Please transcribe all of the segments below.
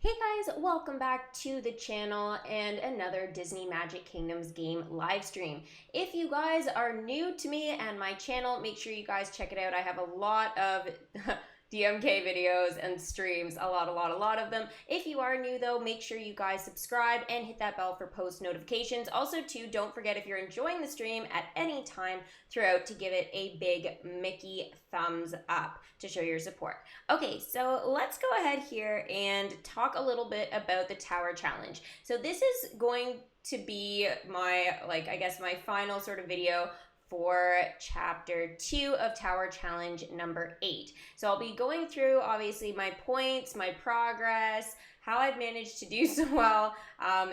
Hey guys, welcome back to the channel and another Disney Magic Kingdoms game live stream. If you guys are new to me and my channel, make sure you guys check it out. I have a lot of DMK videos and streams, a lot of them. If you are new though, make sure you guys subscribe and hit that bell for post notifications. Also too, don't forget if you're enjoying the stream at any time throughout to give it a big Mickey thumbs up to show your support. Okay, so let's go ahead here and talk a little bit about the Tower Challenge. So this is going to be my, I guess my final sort of video for chapter 2 of Tower Challenge number 8. So I'll be going through obviously my points, my progress, how I've managed to do so well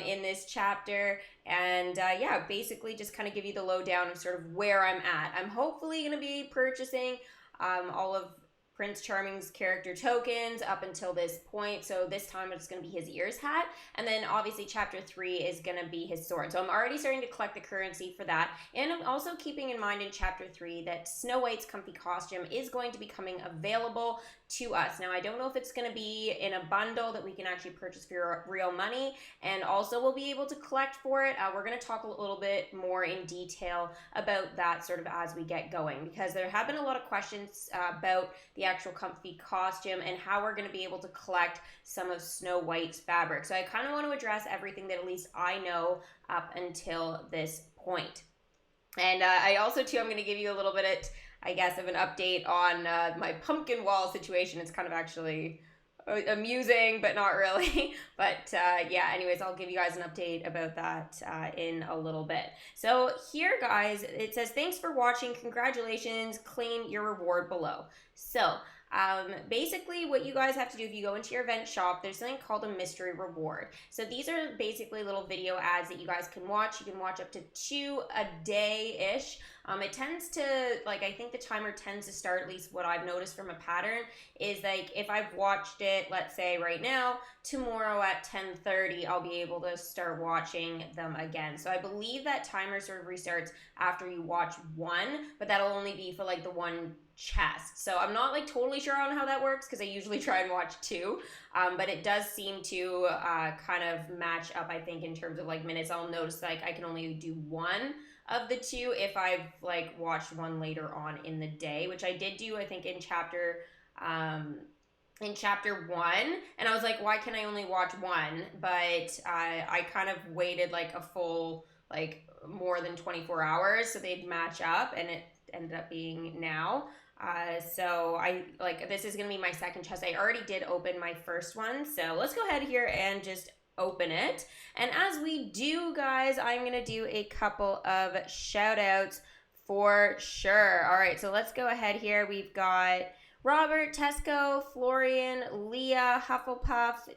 in this chapter, and yeah, basically just kind of give you the lowdown of sort of where I'm at. I'm hopefully going to be purchasing all of Prince Charming's character tokens up until this point. So this time it's going to be his ears hat. And then obviously chapter 3 is going to be his sword. So I'm already starting to collect the currency for that. And I'm also keeping in mind in chapter 3 that Snow White's comfy costume is going to be coming available to us. Now I don't know if it's going to be in a bundle that we can actually purchase for real money. And also we'll be able to collect for it. We're going to talk a little bit more in detail about that sort of as we get going. Because there have been a lot of questions about the actual comfy costume and how we're going to be able to collect some of Snow White's fabric. So I kind of want to address everything that at least I know up until this point. And I also too, I'm going to give you a little bit, I guess, of an update on my pumpkin wall situation. It's kind of actually amusing, but not really. But yeah, anyways, I'll give you guys an update about that in a little bit. So here, guys, it says, thanks for watching. Congratulations. Claim your reward below. So basically what you guys have to do if you go into your event shop, there's something called a mystery reward. So these are basically little video ads that you guys can watch. You can watch up to 2 a day-ish. It tends to, I think the timer tends to start, at least what I've noticed from a pattern, is if I've watched it, let's say right now, tomorrow at 10:30, I'll be able to start watching them again. So I believe that timer sort of restarts after you watch one, but that'll only be for the one chest. So I'm not totally sure on how that works because I usually try and watch 2, but it does seem to kind of match up, I think, in terms of minutes. I'll notice I can only do 1 of the 2 if I've watched one later on in the day, which I did do, I think, in chapter 1, and I was like, why can I only watch 1? But I kind of waited a full more than 24 hours so they'd match up, and it ended up being now. So I this is gonna be my second chest. I already did open my first one, so let's go ahead here and just open it. And as we do, guys, I'm gonna do a couple of shout outs for sure. All right, so let's go ahead here. We've got Robert, Tesco, Florian, Leah, Hufflepuff,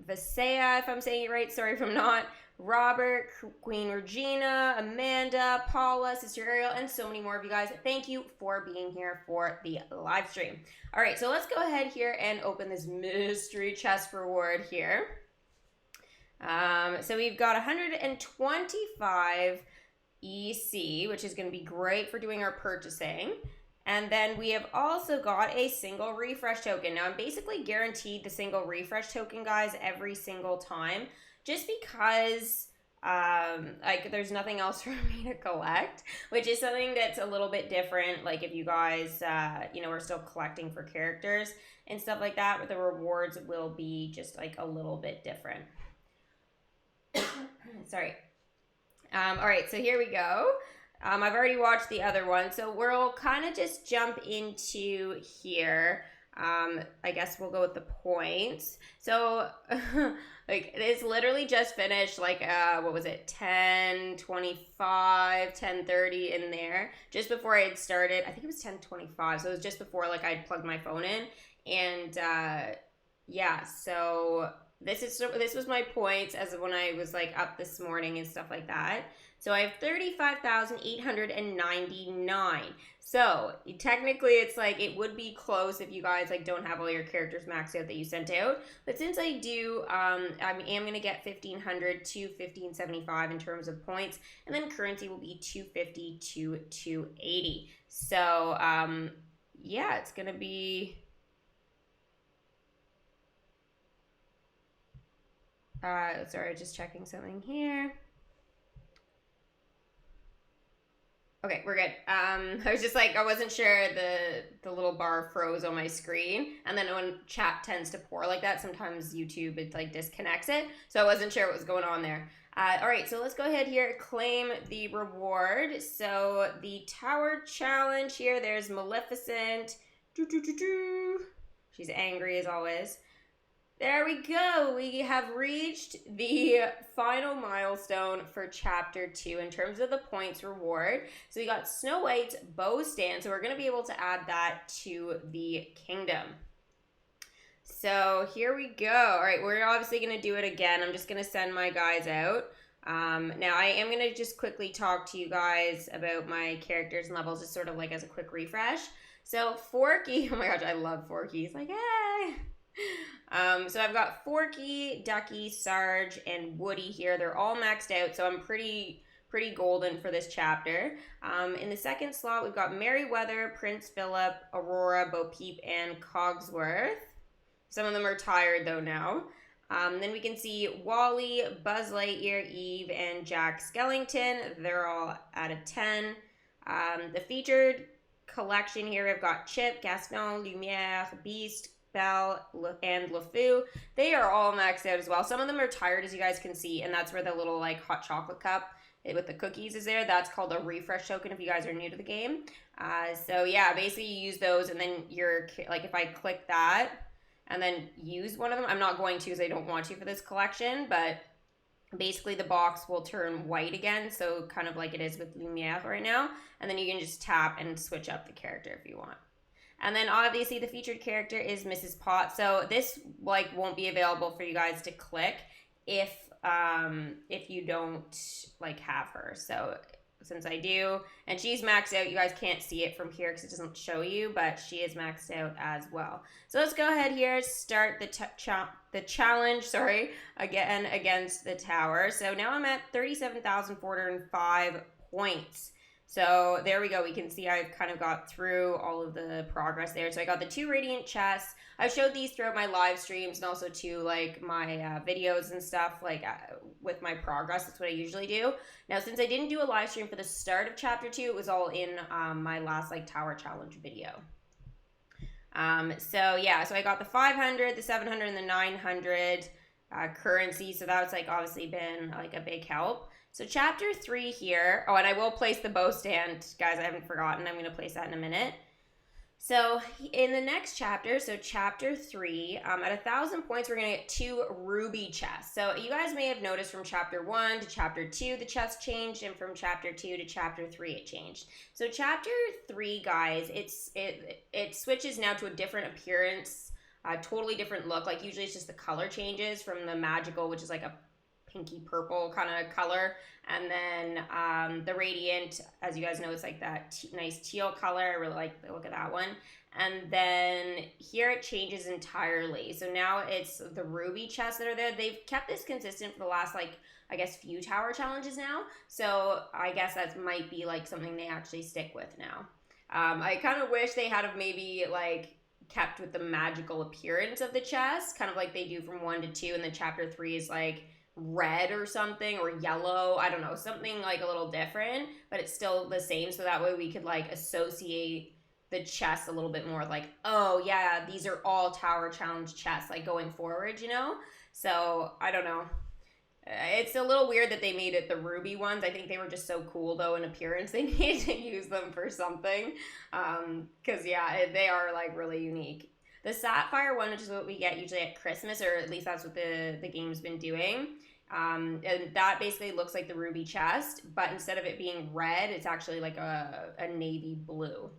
Visaya, if I'm saying it right, sorry if I'm not, Robert, Queen Regina, Amanda, Paula, Sister Ariel, and so many more of you guys. Thank you for being here for the live stream. All right, so let's go ahead here and open this mystery chest reward here. So we've got 125 EC, which is going to be great for doing our purchasing. And then we have also got a single refresh token. Now I'm basically guaranteed the single refresh token, guys, every single time, just because there's nothing else for me to collect, which is something that's a little bit different. If you guys are still collecting for characters and stuff like that, but the rewards will be just a little bit different. Sorry. All right, so here we go. I've already watched the other one, so we'll kind of just jump into here. I guess we'll go with the points. So, it's literally just finished, what was it, 10:25, 10:30 in there, just before I had started. I think it was 10:25, so it was just before, I had plugged my phone in, and, yeah, so this was my points as of when I was, up this morning and stuff like that. So I have 35,899. So technically it's it would be close if you guys don't have all your characters maxed out that you sent out. But since I do, I am going to get 1,500 to 1,575 in terms of points. And then currency will be 250 to 280. So yeah, it's going to be Sorry, just checking something here. Okay, we're good. I was just like, I wasn't sure the little bar froze on my screen, and then when chat tends to pour like that, sometimes YouTube it like disconnects it, so I wasn't sure what was going on there. All right, so let's go ahead here, claim the reward. So the tower challenge here, there's Maleficent. She's angry as always. There we go. We have reached the final milestone for chapter 2 in terms of the points reward. So we got Snow White's bow stand. So we're going to be able to add that to the kingdom. So here we go. All right, we're obviously going to do it again. I'm just going to send my guys out. Now I am going to just quickly talk to you guys about my characters and levels, just sort of like as a quick refresh. So Forky, oh my gosh, I love Forky. He's like, hey. So I've got Forky, Ducky, Sarge, and Woody here. They're all maxed out, so I'm pretty golden for this chapter. In the second slot, we've got Merryweather, Prince Philip, Aurora, Bo Peep, and Cogsworth. Some of them are tired though now. Then we can see Wally, Buzz Lightyear, Eve, and Jack Skellington. They're all out of 10. The featured collection here, I've got Chip, Gaston, Lumiere, Beast, Belle, and LeFou. They are all maxed out as well. Some of them are tired, as you guys can see, and that's where the little like hot chocolate cup with the cookies is there. That's called a refresh token if you guys are new to the game. So yeah, basically you use those, and then you're like, if I click that and then use one of them, I'm not going to because I don't want to for this collection, but basically the box will turn white again, so kind of like it is with Lumiere right now, and then you can just tap and switch up the character if you want. And then obviously the featured character is Mrs. Potts. So this like won't be available for you guys to click if you don't like have her. So since I do, and she's maxed out, you guys can't see it from here because it doesn't show you, but she is maxed out as well. So let's go ahead here, start the challenge, again against the tower. So now I'm at 37,405 points. So there we go. We can see I've kind of got through all of the progress there. So I got the 2 radiant chests. I've showed these throughout my live streams and also to like my videos and stuff like with my progress. That's what I usually do. Now, since I didn't do a live stream for the start of chapter 2, it was all in my last like tower challenge video. So yeah, so I got the 500, the 700, and the 900 currency. So that's like obviously been like a big help. So chapter 3 here, oh, and I will place the bow stand, guys, I haven't forgotten. I'm going to place that in a minute. So in the next chapter, so chapter 3, at 1,000 points, we're going to get 2 ruby chests. So you guys may have noticed from chapter 1 to chapter 2, the chests changed, and from chapter 2 to chapter 3, it changed. So chapter 3, guys, it switches now to a different appearance, a totally different look. Like usually it's just the color changes from the magical, which is like a pinky purple kind of color, and then the radiant, as you guys know, it's like that nice teal color. I really like the look of that one. And then here it changes entirely. So now it's the ruby chests that are there. They've kept this consistent for the last like I guess few tower challenges now, so I guess that might be like something they actually stick with now. I kind of wish they had maybe like kept with the magical appearance of the chest, kind of like they do from 1 to 2, and then chapter 3 is like red or something, or yellow, I don't know, something like a little different, but it's still the same, so that way we could like associate the chests a little bit more, like, oh yeah, these are all tower challenge chests like going forward, you know. So I don't know, it's a little weird that they made it the ruby ones. I think they were just so cool though in appearance, they needed to use them for something, because yeah, they are like really unique. The sapphire one, which is what we get usually at Christmas, or at least that's what the game's been doing. And that basically looks like the ruby chest, but instead of it being red, it's actually like a navy blue.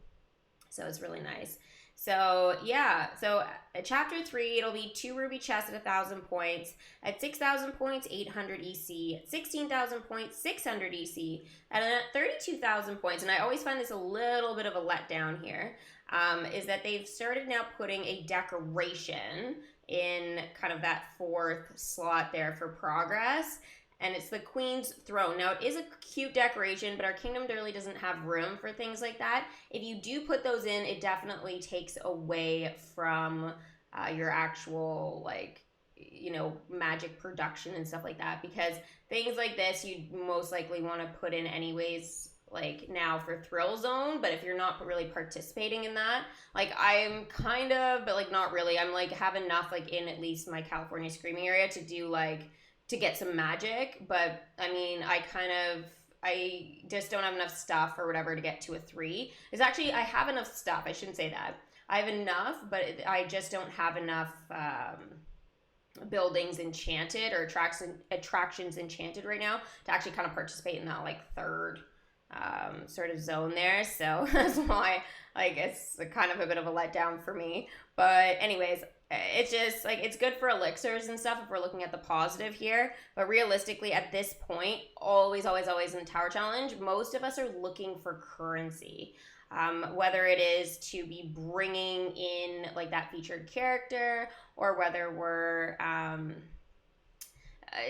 So it's really nice. So yeah, so at chapter 3, it'll be 2 ruby chests at 1,000 points. At 6,000 points, 800 EC. At 16,000 points, 600 EC. And then at 32,000 points, and I always find this a little bit of a letdown here, is that they've started now putting a decoration in kind of that 4th slot there for progress, and it's the Queen's Throne. Now, it is a cute decoration, but our kingdom really doesn't have room for things like that. If you do put those in, it definitely takes away from your actual, like, you know, magic production and stuff like that, because things like this you'd most likely want to put in anyways, like now for Thrill Zone. But if you're not really participating in that, like I'm kind of, but like not really, I'm like have enough like in at least my California Screaming area to do like to get some magic. But I mean, I just don't have enough stuff or whatever to get to a 3. It's actually, I have enough stuff. I shouldn't say that. I have enough, but I just don't have enough buildings enchanted or attractions enchanted right now to actually kind of participate in that like 3rd sort of zone there. So that's why like it's kind of a bit of a letdown for me. But anyways, it's just like it's good for elixirs and stuff if we're looking at the positive here. But realistically, at this point, always in the tower challenge, most of us are looking for currency. Whether it is to be bringing in like that featured character, or whether we're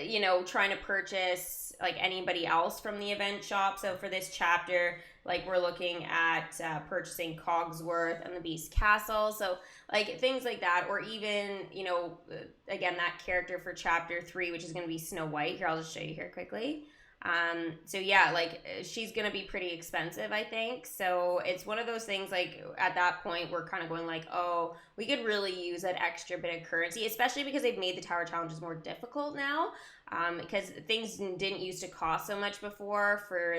you know, trying to purchase like anybody else from the event shop. So for this chapter, like we're looking at purchasing Cogsworth and the Beast Castle. So like things like that, or even, you know, again, that character for chapter 3, which is going to be Snow White. Here, I'll just show you here quickly. So yeah, like she's going to be pretty expensive, I think. So it's one of those things like at that point, we're kind of going like, oh, we could really use that extra bit of currency, especially because they've made the tower challenges more difficult now. Because things didn't used to cost so much before for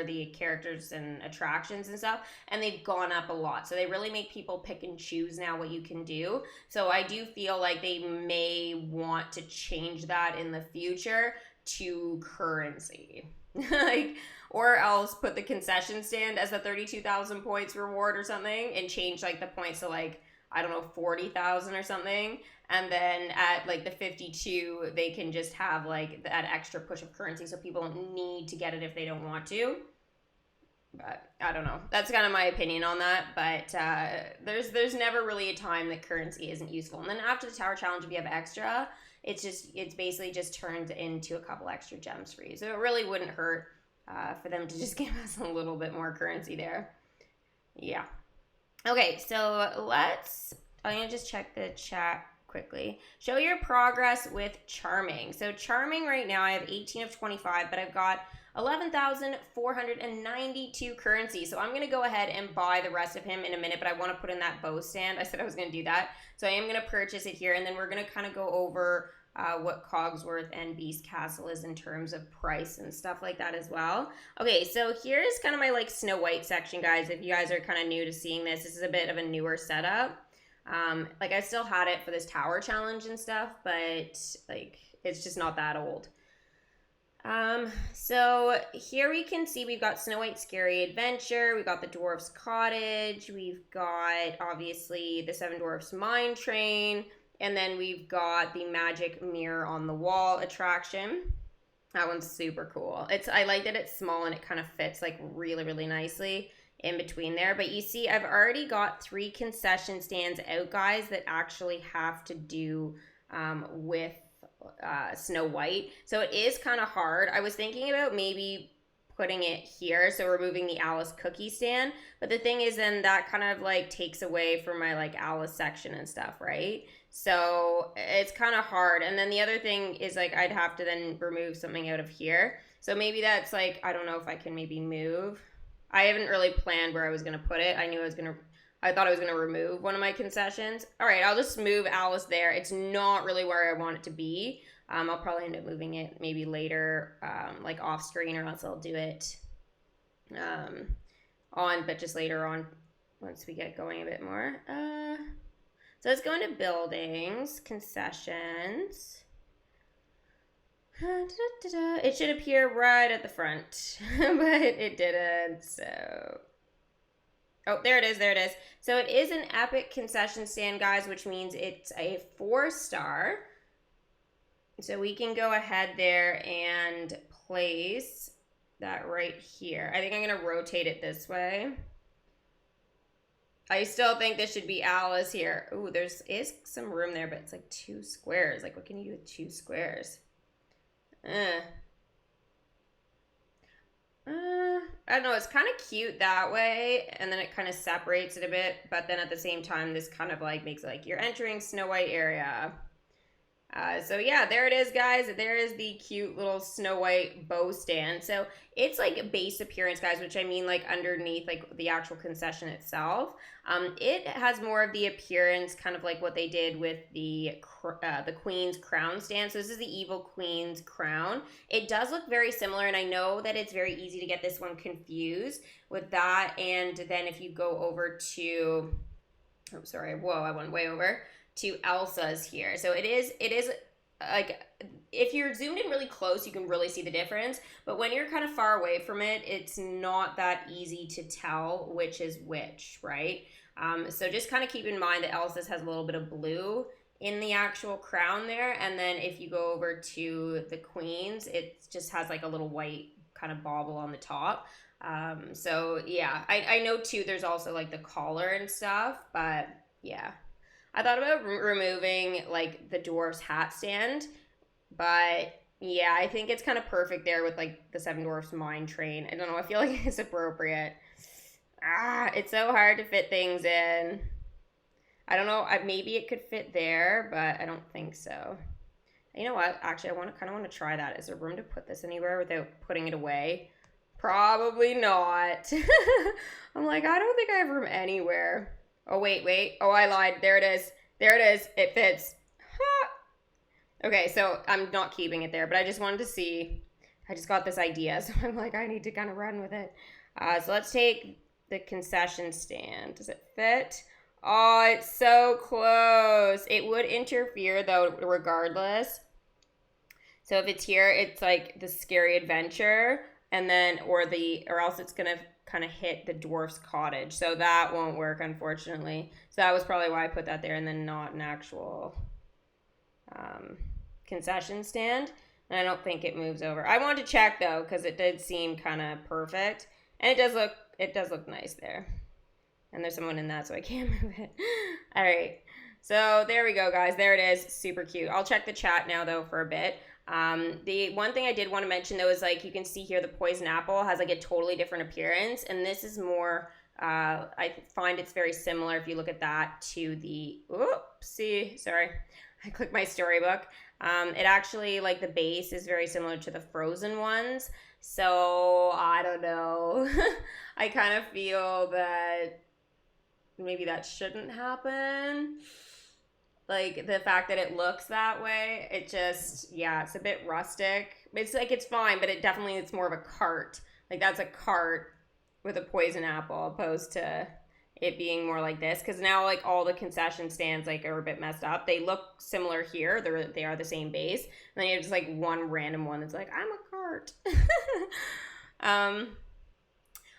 the characters and attractions and stuff, and they've gone up a lot. So they really make people pick and choose now what you can do. So I do feel like they may want to change that in the future to currency. Like, or else put the concession stand as a 32,000 points reward or something, and change like the points to like, I don't know, 40,000 or something. And then at like the 52, they can just have like that extra push of currency, so people don't need to get it if they don't want to. But I don't know. That's kind of my opinion on that. But there's never really a time that currency isn't useful. And then after the tower challenge, if you have extra, it's basically just turned into a couple extra gems for you. So it really wouldn't hurt for them to just give us a little bit more currency there. Yeah. Okay, so I'm going to just check the chat quickly. Show your progress with Charming. So Charming right now, I have 18 of 25, but I've got 11,492 currency. So I'm going to go ahead and buy the rest of him in a minute, but I want to put in that bow stand. I said I was going to do that. So I am going to purchase it here, and then we're going to kind of go over what Cogsworth and Beast Castle is in terms of price and stuff like that as well. Okay, so here's kind of my like Snow White section, guys. If you guys are kind of new to seeing this is a bit of a newer setup. Like I still had it for this tower challenge and stuff, but like it's just not that old. So here we can see we've got Snow White's Scary Adventure, we've got the Dwarf's Cottage, we've got obviously the Seven Dwarfs Mine Train, and then we've got the Magic Mirror on the Wall attraction. That one's super cool. I like that it's small and it kind of fits like really nicely in between there. But you see, I've already got 3 concession stands out, guys, that actually have to do with Snow White. So it is kind of hard. I was thinking about maybe putting it here, so removing the Alice cookie stand, but the thing is then that kind of like takes away from my like Alice section and stuff, right? So it's kind of hard. And then the other thing is like I'd have to then remove something out of here. So maybe that's like, I don't know if I can maybe move. I haven't really planned where I was going to put it. I thought I was going to remove one of my concessions. All right, I'll just move Alice there. It's not really where I want it to be. I'll probably end up moving it maybe later, like off screen, or else I'll do it but just later on once we get going a bit more. So let's go into buildings, concessions. It should appear right at the front, but it didn't, so... Oh, there it is. So it is an epic concession stand, guys, which means it's a 4-star. So we can go ahead there and place that right here. I think I'm going to rotate it this way. I still think this should be Alice here. Ooh, is some room there, but it's like 2 squares. Like, what can you do with 2 squares? I don't know, it's kind of cute that way, and then it kind of separates it a bit, but then at the same time, this kind of like makes it like you're entering Snow White area. So yeah, there it is, guys. There is the cute little Snow White bow stand. So it's like base appearance, guys, which I mean like underneath like the actual concession itself. It has more of the appearance, kind of like what they did with the Queen's crown stand. So this is the evil Queen's crown. It does look very similar, and I know that it's very easy to get this one confused with that. And then if you go over to, oh sorry, whoa, I went way over to Elsa's here. So it is like, if you're zoomed in really close, you can really see the difference. But when you're kind of far away from it, it's not that easy to tell which is which, right? So just kind of keep in mind that Elsa's has a little bit of blue in the actual crown there. And then if you go over to the Queen's, it just has like a little white kind of bauble on the top. So yeah, I know too, there's also like the collar and stuff, but yeah. I thought about removing like the dwarf's hat stand, but yeah, I think it's kind of perfect there with like the Seven Dwarfs Mine Train. I don't know, I feel like it's appropriate. It's so hard to fit things in. I don't know, maybe it could fit there, but I don't think so. You know what? Actually, I kind of want to try that. Is there room to put this anywhere without putting it away? Probably not. I'm like, I don't think I have room anywhere. Oh, wait. Oh, I lied. There it is. It fits. Okay, so I'm not keeping it there, but I just wanted to see. I just got this idea, so I'm like, I need to kind of run with it. So let's take the concession stand. Does it fit? Oh, it's so close. It would interfere, though, regardless. So if it's here, it's like the Scary Adventure, and then, or else it's going to kind of hit the dwarf's cottage. So that won't work, unfortunately. So that was probably why I put that there and then not an actual concession stand. And I don't think it moves over. I wanted to check though, because it did seem kind of perfect. And it does look nice there. And there's someone in that, so I can't move it. All right. So there we go, guys. There it is. Super cute. I'll check the chat now though for a bit. The one thing I did want to mention though is like you can see here the poison apple has like a totally different appearance, and this is more I find it's very similar if you look at that to the sorry, I clicked my storybook. It actually, like, the base is very similar to the Frozen ones, so I don't know. I kind of feel that maybe that shouldn't happen. Like, the fact that it looks that way, it just, yeah, it's a bit rustic. It's like, it's fine, but it's more of a cart. Like, that's a cart with a poison apple, opposed to it being more like this. Because now, like, all the concession stands, like, are a bit messed up. They look similar here. They are the same base. And then you have just, like, one random one that's like, I'm a cart.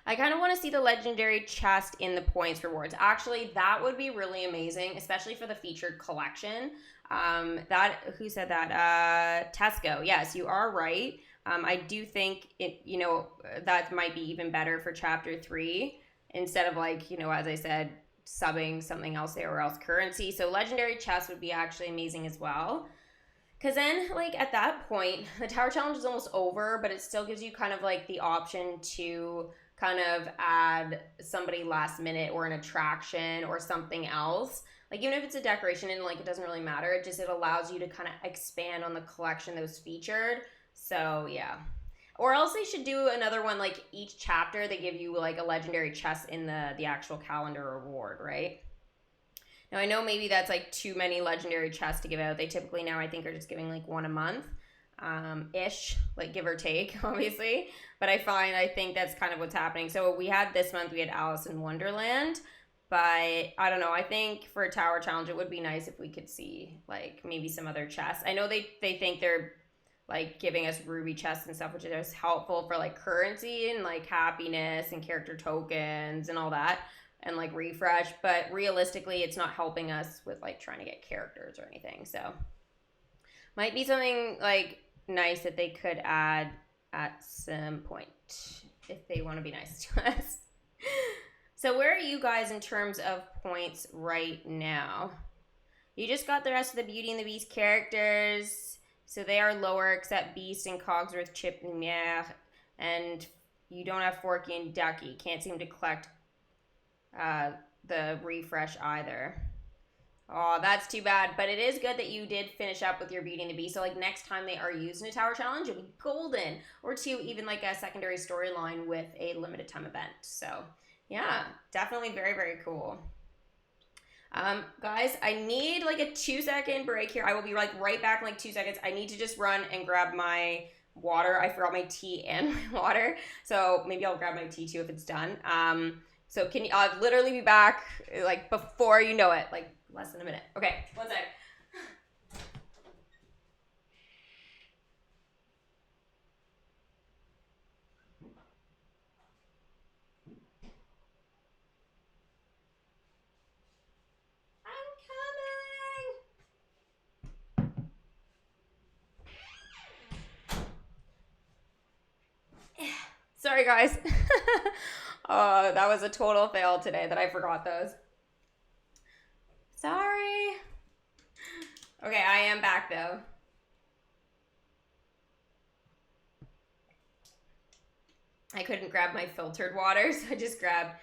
I kind of want to see the legendary chest in the points rewards. Actually, that would be really amazing, especially for the featured collection. Who said that? Tesco. Yes, you are right. I do think that might be even better for chapter 3 instead of, like, as I said, subbing something else there or else currency. So legendary chest would be actually amazing as well. Because then, like, at that point, the tower challenge is almost over, but it still gives you kind of like the option to kind of add somebody last minute or an attraction or something else. Like, even if it's a decoration and, like, it doesn't really matter, it allows you to kind of expand on the collection that was featured. So yeah. Or else they should do another one, like, each chapter they give you, like, a legendary chest in the actual calendar reward, right? Now, I know maybe that's, like, too many legendary chests to give out. They typically now, I think, are just giving, like, one a month. Ish, like, give or take, obviously. But I think that's kind of what's happening. So this month we had Alice in Wonderland. But I don't know. I think for a tower challenge, it would be nice if we could see, like, maybe some other chests. I know they think they're, like, giving us ruby chests and stuff, which is helpful for, like, currency and, like, happiness and character tokens and all that, and, like, refresh. But realistically, it's not helping us with, like, trying to get characters or anything. So might be something, like, nice that they could add at some point if they want to be nice to us. So where are you guys in terms of points right now? You just got the rest of the Beauty and the Beast characters, so they are lower except Beast and Cogsworth, Chip, and Lumiere, and you don't have Forky and Ducky. Can't seem to collect the refresh either. Oh, that's too bad. But it is good that you did finish up with your Beauty and the Beast. So, like, next time they are used in a tower challenge, it'll be golden. Or two, even like a secondary storyline with a limited time event. So, yeah, definitely very, very cool. Guys, I need like a 2-second break here. I will be like right back in like 2 seconds. I need to just run and grab my water. I forgot my tea and my water. So maybe I'll grab my tea too if it's done. So can you, I'll literally be back like before you know it, like less than a minute. Okay, one sec. I'm coming. Sorry, guys. That was a total fail today that I forgot those. Sorry. Okay, I am back though. I couldn't grab my filtered water, so I just grabbed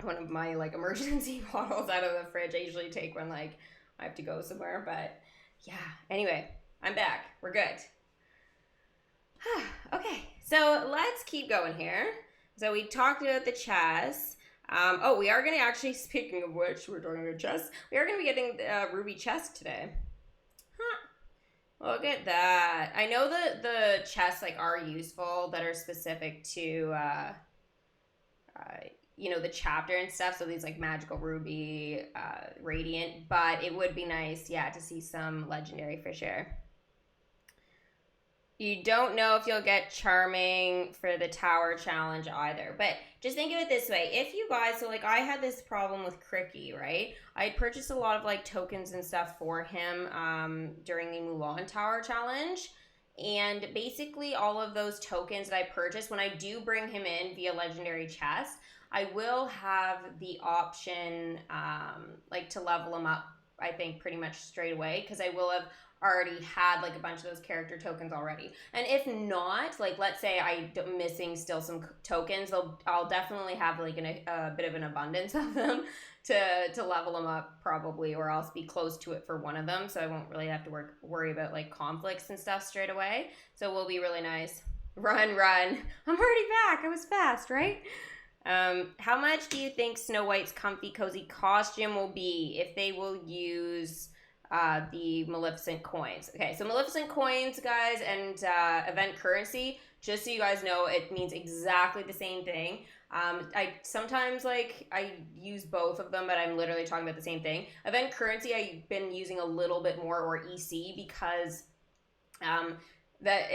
one of my like emergency bottles out of the fridge. I usually take when like I have to go somewhere, but yeah. Anyway, I'm back. We're good. Okay, so let's keep going here. So we talked about the chess. Oh, we are going to actually, speaking of which, we're talking about chess. We are going to be getting ruby chest today. Huh. Look at that. I know that the chests like are useful that are specific to, you know, the chapter and stuff. So these like magical ruby, radiant. But it would be nice, yeah, to see some legendary for sure. You don't know if you'll get charming for the tower challenge either. But just think of it this way. If you guys, so like I had this problem with Cricky, right? I purchased a lot of like tokens and stuff for him during the Mulan Tower challenge. And basically all of those tokens that I purchased, when I do bring him in via legendary chest, I will have the option like to level him up, I think, pretty much straight away, because I will have already had like a bunch of those character tokens already. And if not, like let's say I'm missing still some tokens, I'll definitely have like a bit of an abundance of them to level them up probably, or else be close to it for one of them, so I won't really have to worry about like conflicts and stuff straight away. So it will be really nice. Run. I'm already back. I was fast, right? How much do you think Snow White's comfy cozy costume will be if they will use the Maleficent coins? Okay, so Maleficent coins, guys, and event currency, just so you guys know, it means exactly the same thing. I sometimes like I use both of them, but I'm literally talking about the same thing. Event currency I've been using a little bit more, or EC, because that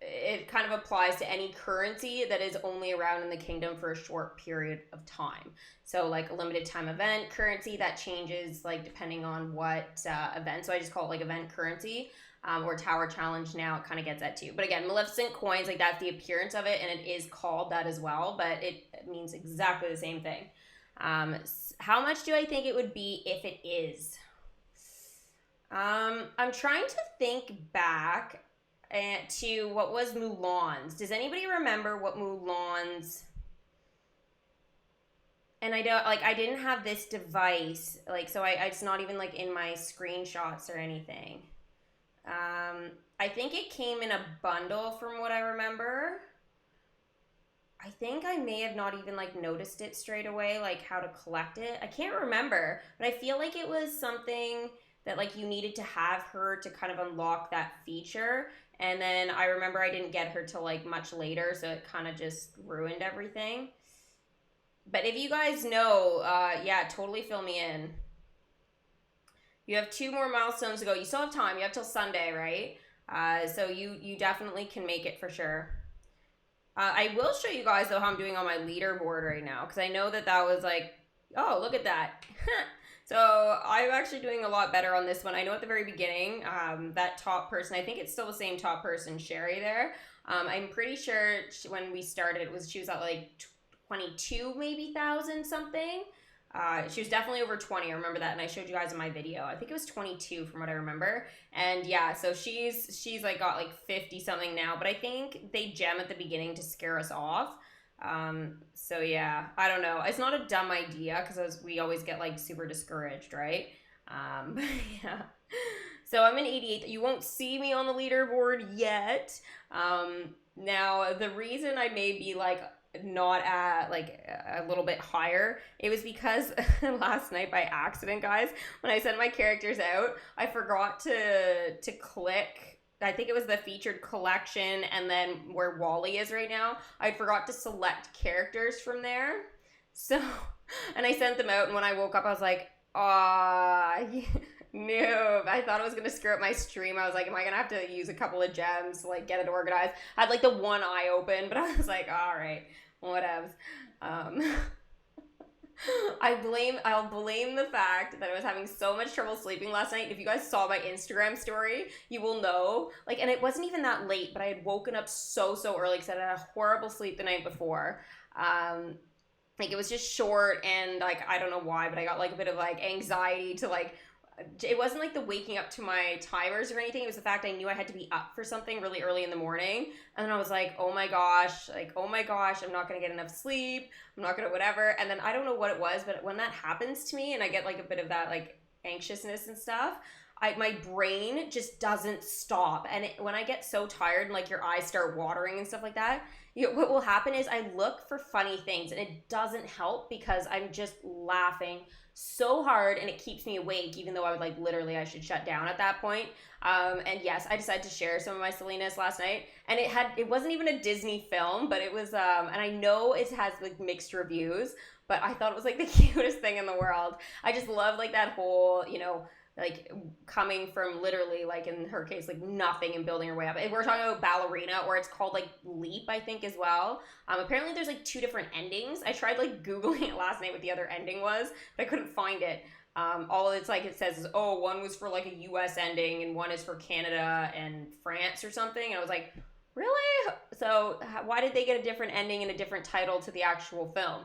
it kind of applies to any currency that is only around in the kingdom for a short period of time. So like a limited time event currency, that changes like depending on what event. So I just call it like event currency, or tower challenge now, it kind of gets that too. But again, Maleficent coins, like that's the appearance of it, and it is called that as well, but it means exactly the same thing. How much do I think it would be if it is? I'm trying to think back to what was Mulan's. Does anybody remember what Mulan's? And I don't, like, I didn't have this device, like, so it's not even like in my screenshots or anything. I think it came in a bundle from what I remember. I think I may have not even like noticed it straight away, like how to collect it. I can't remember, but I feel like it was something that like you needed to have her to kind of unlock that feature. And then I remember I didn't get her till like much later, so it kind of just ruined everything. But if you guys know, yeah, totally fill me in. You have 2 more milestones to go. You still have time. You have till Sunday, right? So you definitely can make it for sure. I will show you guys though how I'm doing on my leaderboard right now, because I know that was like, oh, look at that. So I'm actually doing a lot better on this one. I know at the very beginning, that top person, I think it's still the same top person, Sherry there. I'm pretty sure when we started, she was at like 22 maybe thousand something. She was definitely over 20. I remember that, and I showed you guys in my video. I think it was 22 from what I remember. And yeah, so she's like got like 50 something now, but I think they gem at the beginning to scare us off. So yeah, I don't know. It's not a dumb idea because we always get like super discouraged, right? But yeah. So I'm in 88th. You won't see me on the leaderboard yet. Now the reason I may be like not at like a little bit higher, it was because last night by accident, guys, when I sent my characters out, I forgot to click. I think it was the featured collection and then where Wally is right now. I forgot to select characters from there. So, and I sent them out, and when I woke up, I was like, ah, no. I thought I was going to screw up my stream. I was like, am I going to have to use a couple of gems to like get it organized? I had like the one eye open, but I was like, all right, whatevs. Um, I'll blame the fact that I was having so much trouble sleeping last night. If you guys saw my Instagram story, you will know. Like, and it wasn't even that late, but I had woken up so early because I had a horrible sleep the night before. Like it was just short, and like I don't know why, but I got like a bit of like anxiety to like, it wasn't like the waking up to my timers or anything. It was the fact I knew I had to be up for something really early in the morning. And then I was like, oh my gosh, I'm not going to get enough sleep. I'm not going to whatever. And then I don't know what it was, but when that happens to me and I get like a bit of that like anxiousness and stuff, my brain just doesn't stop. And when I get so tired and like your eyes start watering and stuff like that, what will happen is I look for funny things, and it doesn't help because I'm just laughing so hard and it keeps me awake, even though I would like literally I should shut down at that point. And yes, I decided to share some of my silliness last night, and it wasn't even a Disney film, but it was and I know it has like mixed reviews, but I thought it was like the cutest thing in the world. I just love like that whole, like coming from literally like in her case like nothing and building her way up. And we're talking about ballerina, or it's called like leap, I think, as well. Apparently there's like two different endings. I tried like googling it last night what the other ending was, but I couldn't find it. All it's like it says is, oh, one was for like a US ending and one is for Canada and France or something, and I was like, really? So why did they get a different ending and a different title to the actual film?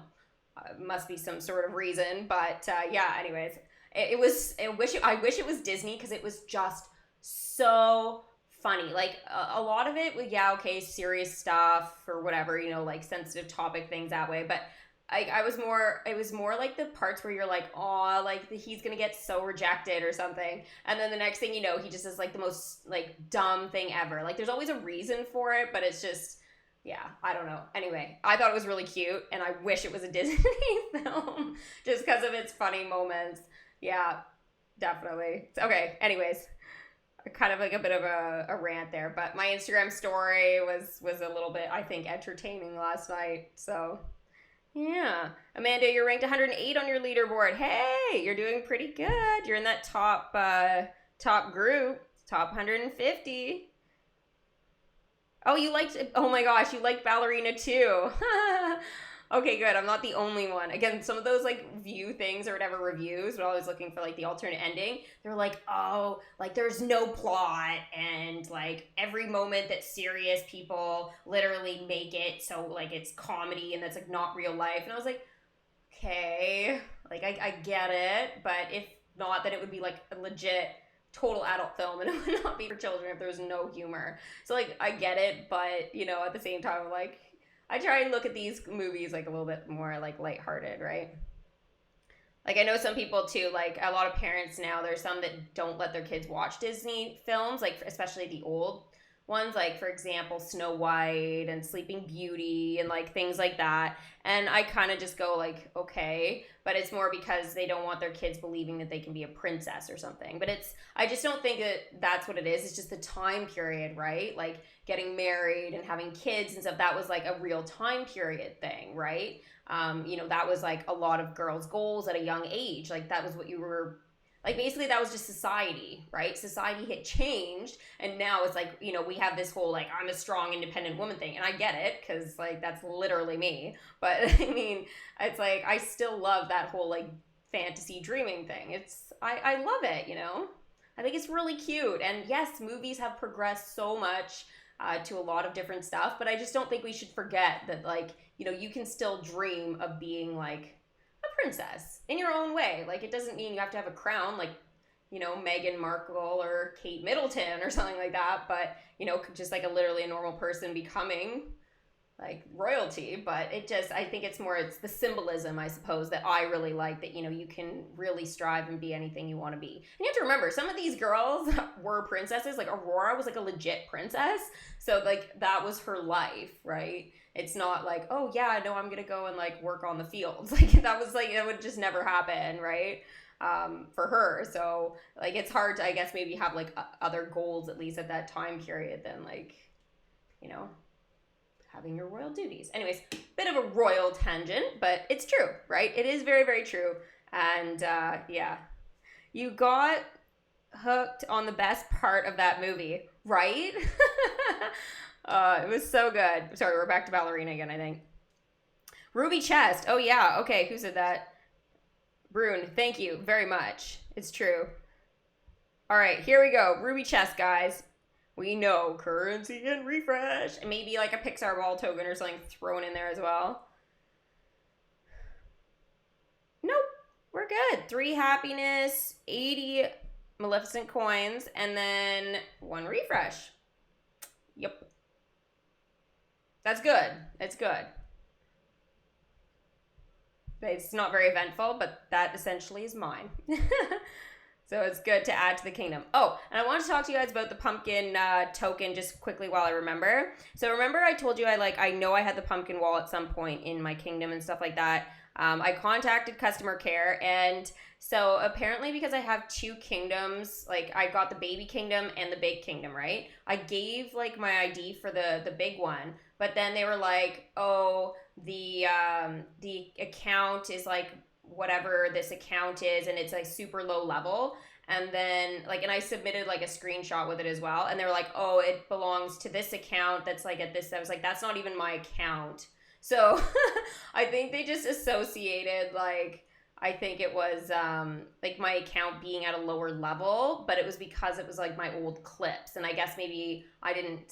Must be some sort of reason, but yeah, anyways, I wish it was Disney because it was just so funny. Like a lot of it, yeah, okay, serious stuff or whatever, like sensitive topic things that way. But it was more like the parts where you're like, oh, like he's gonna get so rejected or something, and then the next thing you know, he just is like the most like dumb thing ever. Like there's always a reason for it, but it's just, yeah, I don't know. Anyway, I thought it was really cute, and I wish it was a Disney film just because of its funny moments. Yeah, definitely. Okay, anyways, kind of like a bit of a rant there, but my Instagram story was a little bit, I think, entertaining last night. So, yeah. Amanda, you're ranked 108 on your leaderboard. Hey, you're doing pretty good. You're in that top group, top 150. Oh my gosh, you liked ballerina too. Okay, good. I'm not the only one. Again, some of those like view things or whatever reviews, when I was looking for like the alternate ending, they're like, oh, like there's no plot, and like every moment that's serious, people literally make it so like it's comedy and that's like not real life. And I was like, okay, like I get it, but if not, then it would be like a legit total adult film and it would not be for children if there was no humor. So like I get it, but at the same time, like I try and look at these movies like a little bit more like lighthearted, right? Like I know some people too, like a lot of parents now, there's some that don't let their kids watch Disney films, like especially the old ones, like for example Snow White and Sleeping Beauty and like things like that. And I kind of just go like, okay, but it's more because they don't want their kids believing that they can be a princess or something. But I just don't think that that's what it is. It's just the time period, right? Like getting married and having kids and stuff, that was like a real time period thing, right? That was like a lot of girls' goals at a young age. Like that was what you were, like basically that was just society, right? Society had changed, and now it's like, we have this whole like I'm a strong independent woman thing, and I get it because like that's literally me. But I mean, it's like I still love that whole like fantasy dreaming thing. I love it, I think it's really cute. And yes, movies have progressed so much to a lot of different stuff, but I just don't think we should forget that like, you can still dream of being like a princess in your own way. Like it doesn't mean you have to have a crown like, Meghan Markle or Kate Middleton or something like that, but, just like literally a normal person becoming like royalty, but I think it's more, it's the symbolism, I suppose, that I really like, that, you know, you can really strive and be anything you want to be. And you have to remember, some of these girls were princesses. Like Aurora was like a legit princess. So like that was her life, right? It's not like, oh yeah, no, I'm gonna go and like work on the fields. Like that was like, it would just never happen, right? For her. So like it's hard to, I guess, maybe have like other goals, at least at that time period, than like, you know, having your royal duties. Anyways, bit of a royal tangent, but it's true, right? It is very, very true. And yeah, you got hooked on the best part of that movie, right? It was so good. Sorry, we're back to ballerina again, I think. Ruby chest. Oh yeah, okay, who said that? Brune, thank you very much. It's true. All right, here we go. Ruby chest, guys. We know currency and refresh. And maybe like a Pixar ball token or something thrown in there as well. Nope, we're good. 3 happiness, 80 Maleficent coins, and then 1 refresh. Yep. That's good. It's good. It's not very eventful, but that essentially is mine. So it's good to add to the kingdom. Oh, and I want to talk to you guys about the pumpkin token just quickly while I remember. So remember I told you I know I had the pumpkin wall at some point in my kingdom and stuff like that. I contacted customer care, and so apparently because I have 2 kingdoms, like I got the baby kingdom and the big kingdom, right? I gave like my ID for the big one, but then they were like, oh, the account is like whatever this account is, and it's like super low level. And then like, and I submitted like a screenshot with it as well, and they were like, oh, it belongs to this account that's like at this. I was like, that's not even my account. So I think they just associated like, I think it was like my account being at a lower level, but it was because it was like my old clips. And I guess maybe I didn't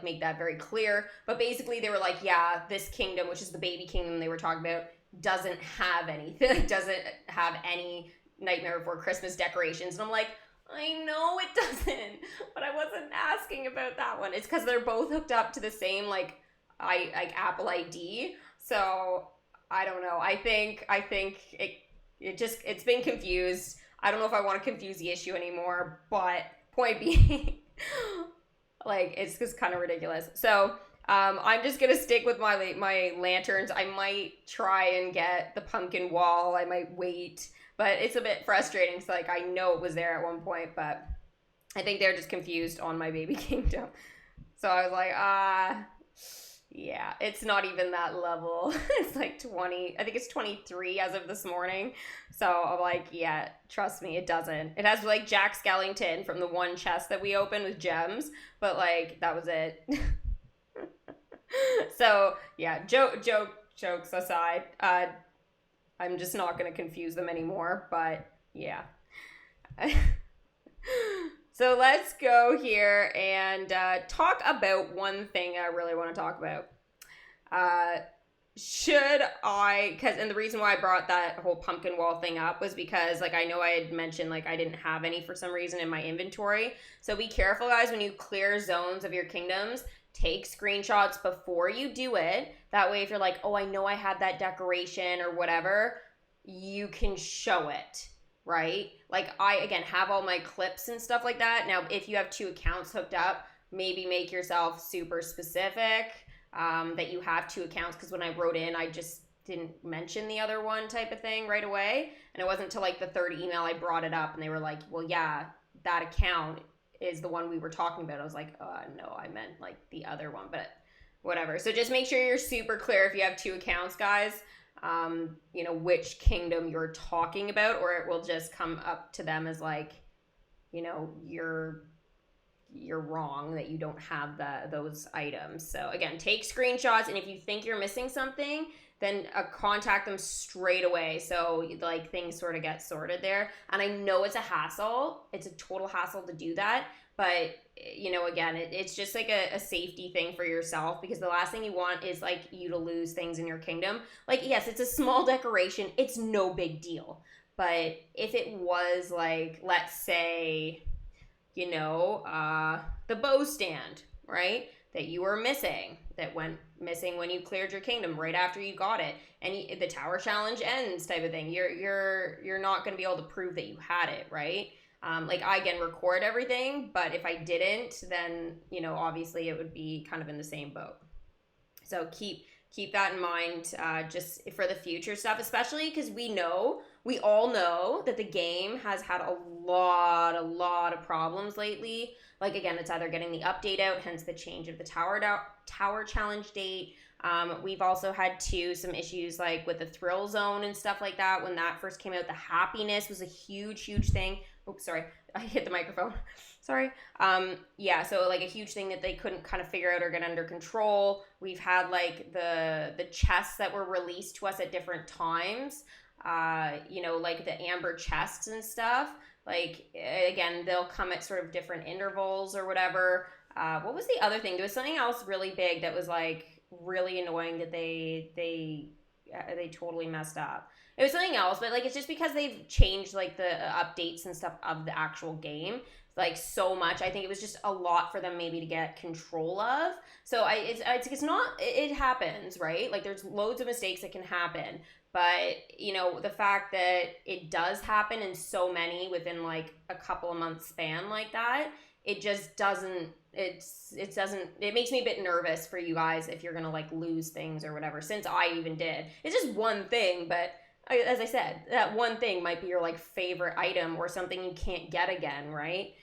make that very clear. But basically they were like, yeah, this kingdom, which is the baby kingdom they were talking about, doesn't have anything, doesn't have any Nightmare Before Christmas decorations. And I'm like, I know it doesn't, but I wasn't asking about that one. It's because they're both hooked up to the same like Apple ID. So I don't know. I think it's been confused. I don't know if I want to confuse the issue anymore, but point being, like, it's just kind of ridiculous. So I'm just gonna stick with my lanterns. I might try and get the pumpkin wall. I might wait, but it's a bit frustrating. So like I know it was there at one point, but I think they're just confused on my baby kingdom. So I was like, yeah, it's not even that level. It's like 20. I think it's 23 as of this morning. So I'm like, yeah, trust me, it doesn't. It has like Jack Skellington from the one chest that we opened with gems, but like that was it. So yeah, jokes aside, I'm just not gonna confuse them anymore. But yeah. So let's go here and talk about one thing I really want to talk about. And the reason why I brought that whole pumpkin wall thing up was because like I know I had mentioned like I didn't have any for some reason in my inventory. So be careful, guys, when you clear zones of your kingdoms. Take screenshots before you do it. That way if you're like, oh, I know I had that decoration or whatever, you can show it. Right? Like I, again, have all my clips and stuff like that. Now, if you have 2 accounts hooked up, maybe make yourself super specific that you have 2 accounts. Because when I wrote in, I just didn't mention the other one type of thing right away. And it wasn't until like the 3rd email I brought it up and they were like, well, yeah, that account is the one we were talking about. I was like, no, I meant like the other one, but whatever. So just make sure you're super clear if you have 2 accounts, guys. You know, which kingdom you're talking about, or it will just come up to them as like, you know, you're wrong that you don't have those items. So again, take screenshots, and if you think you're missing something, then contact them straight away. So like things sort of get sorted there. And I know it's a hassle. It's a total hassle to do that. But, you know, again, it's just like a safety thing for yourself, because the last thing you want is like you to lose things in your kingdom. Like, yes, it's a small decoration. It's no big deal. But if it was like, let's say, you know, the bow stand, right? that you were missing, that went missing when you cleared your kingdom right after you got it, and the tower challenge ends type of thing. You're not going to be able to prove that you had it, right? Like I again record everything, but if I didn't, then obviously it would be kind of in the same boat. So keep that in mind, just for the future stuff, especially because we all know that the game has had a lot of problems lately. Like again, it's either getting the update out, hence the change of the tower challenge date. We've also had some issues like with the thrill zone and stuff like that. When that first came out, the happiness was a huge thing. Oops, sorry, I hit the microphone. Sorry. Yeah, so like a huge thing that they couldn't kind of figure out or get under control. We've had like the chests that were released to us at different times. Like the amber chests and stuff. Like again, they'll come at sort of different intervals or whatever. What was the other thing? There was something else really big that was like really annoying that they totally messed up. It was something else, but like it's just because they've changed like the updates and stuff of the actual game like so much. I think it was just a lot for them maybe to get control of. So it's not, it happens, right? Like there's loads of mistakes that can happen, but the fact that it does happen in so many within like a couple of months span like that, it just doesn't, it makes me a bit nervous for you guys if you're gonna like lose things or whatever, since I even did. It's just one thing, but as I said, that one thing might be your like favorite item or something you can't get again, right?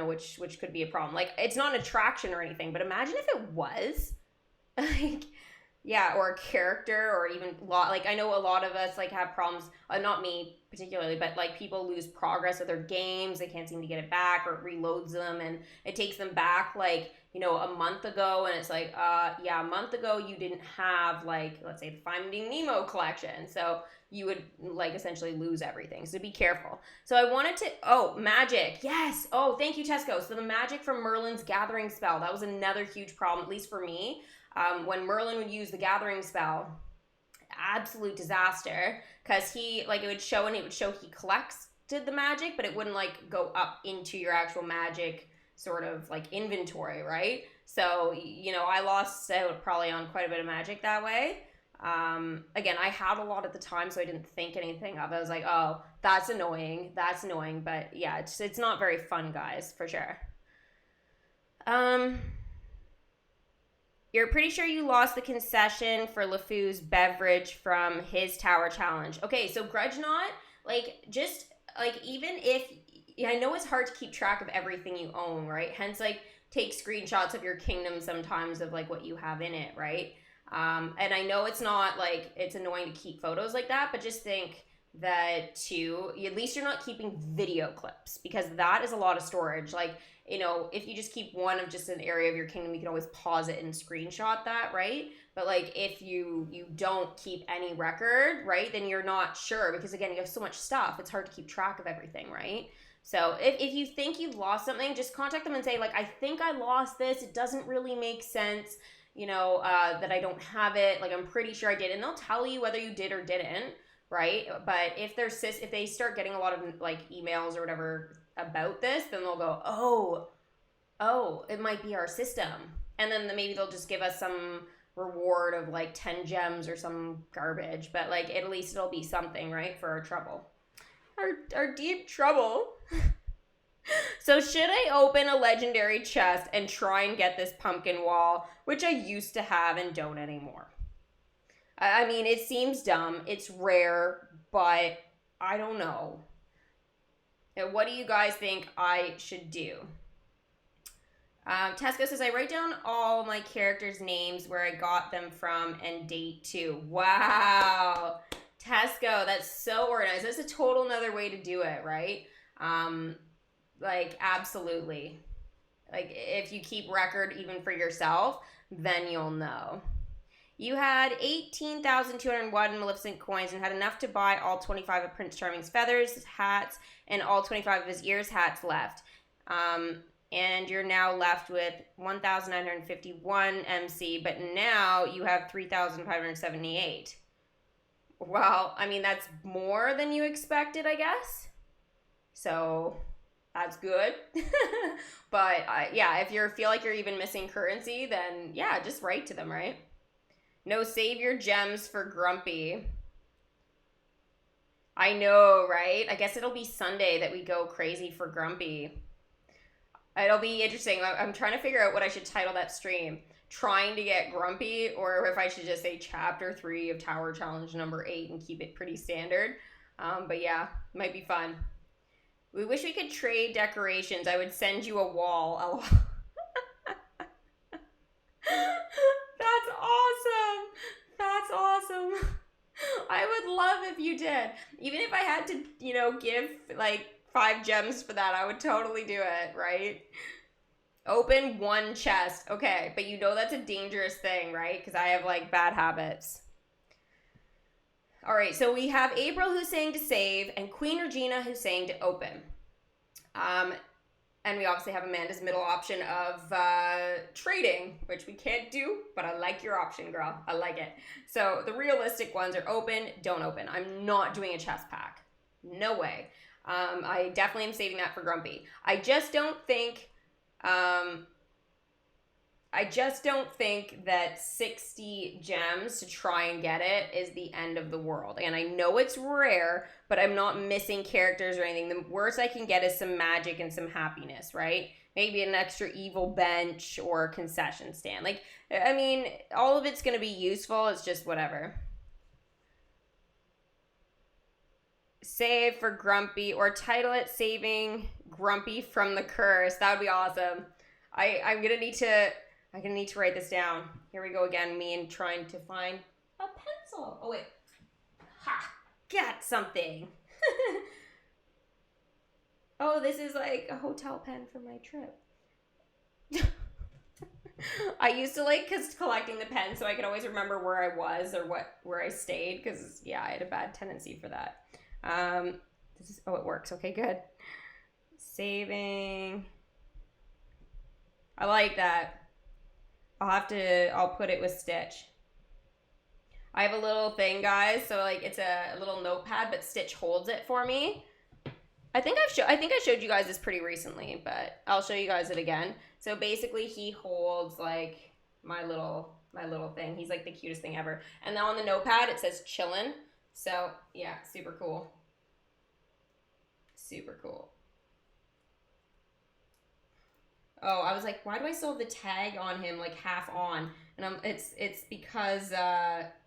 Which could be a problem. Like it's not an attraction or anything, but imagine if it was like, yeah, or a character, or even like I know a lot of us like have problems, not me particularly, but like people lose progress of their games, they can't seem to get it back, or it reloads them and it takes them back like a month ago, and it's like yeah, a month ago you didn't have like, let's say, the Finding Nemo collection, so you would like essentially lose everything. So be careful. So I wanted to, magic, yes, thank you, Tesco. So the magic from Merlin's gathering spell, that was another huge problem, at least for me. When Merlin would use the gathering spell, absolute disaster, because it would show he collected the magic, but it wouldn't like go up into your actual magic sort of like inventory, right? So I lost out probably on quite a bit of magic that way. Again, I had a lot at the time, so I didn't think anything of it. I was like, oh, that's annoying, but yeah, it's not very fun, guys, for sure. You're pretty sure you lost the concession for LeFou's beverage from his tower challenge. Okay, so Grudge Knot, like, just, like, even if, I know it's hard to keep track of everything you own, right? Hence, like, take screenshots of your kingdom sometimes of, like, what you have in it, right? And I know it's not, like, it's annoying to keep photos like that, but just think that, too, at least you're not keeping video clips, because that is a lot of storage. Like, if you just keep one of just an area of your kingdom, you can always pause it and screenshot that, right? But like if you don't keep any record, right, then you're not sure, because again, you have so much stuff, it's hard to keep track of everything, right? So if you think you've lost something, just contact them and say, like, I think I lost this, it doesn't really make sense, that I don't have it, like I'm pretty sure I did, and they'll tell you whether you did or didn't, right? But if they start getting a lot of like emails or whatever about this, then they'll go, oh, it might be our system, and then maybe they'll just give us some reward of like 10 gems or some garbage, but like at least it'll be something, right, for our trouble, our deep trouble. So should I open a legendary chest and try and get this pumpkin wall, which I used to have and don't anymore? I mean, it seems dumb, it's rare, but I don't know. What do you guys think I should do? Tesco says, I write down all my characters' names, where I got them from, and date too. Wow. Tesco, that's so organized. That's a total another way to do it, right? Like, absolutely. Like, if you keep record even for yourself, then you'll know. You had 18,201 Maleficent coins and had enough to buy all 25 of Prince Charming's feathers, hats, and all 25 of his ears hats left. And you're now left with 1,951 MC, but now you have 3,578. Well, I mean, that's more than you expected, I guess. So, that's good. But yeah, if you feel like you're even missing currency, then yeah, just write to them, right? No, save your gems for Grumpy. I know, right? I guess it'll be Sunday that we go crazy for Grumpy. It'll be interesting. I'm trying to figure out what I should title that stream. Trying to get Grumpy, or if I should just say Chapter 3 of Tower Challenge number 8 and keep it pretty standard. But yeah, might be fun. We wish we could trade decorations. I would send you a wall. That's awesome. That's awesome. I would love if you did. Even if I had to, give like 5 gems for that, I would totally do it, right? Open 1 chest. Okay, but that's a dangerous thing, right? Because I have like bad habits. All right, so we have April who's saying to save and Queen Regina who's saying to open. And we obviously have Amanda's middle option of trading, which we can't do, but I like your option, girl. I like it. So the realistic ones are open, don't open. I'm not doing a chest pack. No way. I definitely am saving that for Grumpy. I just don't think that 60 gems to try and get it is the end of the world. And I know it's rare, but I'm not missing characters or anything. The worst I can get is some magic and some happiness, right? Maybe an extra evil bench or concession stand. Like, I mean, all of it's going to be useful. It's just whatever. Save for Grumpy, or title it Saving Grumpy from the Curse. That would be awesome. I'm going to need to write this down. Here we go again, me and trying to find a pencil. Oh, wait. Ha! Got something. Oh, this is like a hotel pen for my trip. I used to like collecting the pens so I could always remember where I was or where I stayed, because, yeah, I had a bad tendency for that. It works. Okay, good. Saving. I like that. I'll put it with Stitch. I have a little thing, guys, so like it's a little notepad, but Stitch holds it for me. I think I showed you guys this pretty recently, but I'll show you guys it again. So basically he holds like my little thing. He's like the cutest thing ever. And then on the notepad it says chillin'. So yeah, super cool. Super cool. Oh, I was like, why do I still have the tag on him, like half on? And it's because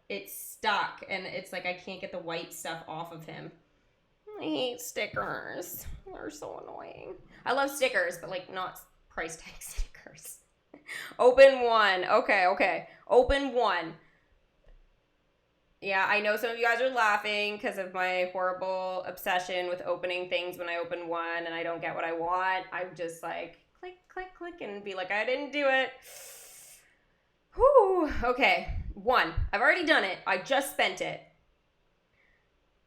it's stuck, and it's like I can't get the white stuff off of him. I hate stickers. They're so annoying. I love stickers, but like not price tag stickers. Open 1. Okay. Open 1. Yeah, I know some of you guys are laughing because of my horrible obsession with opening things when I open 1 and I don't get what I want. I'm just like, click, and be like, I didn't do it. Whew. Okay, 1. I've already done it. I just spent it.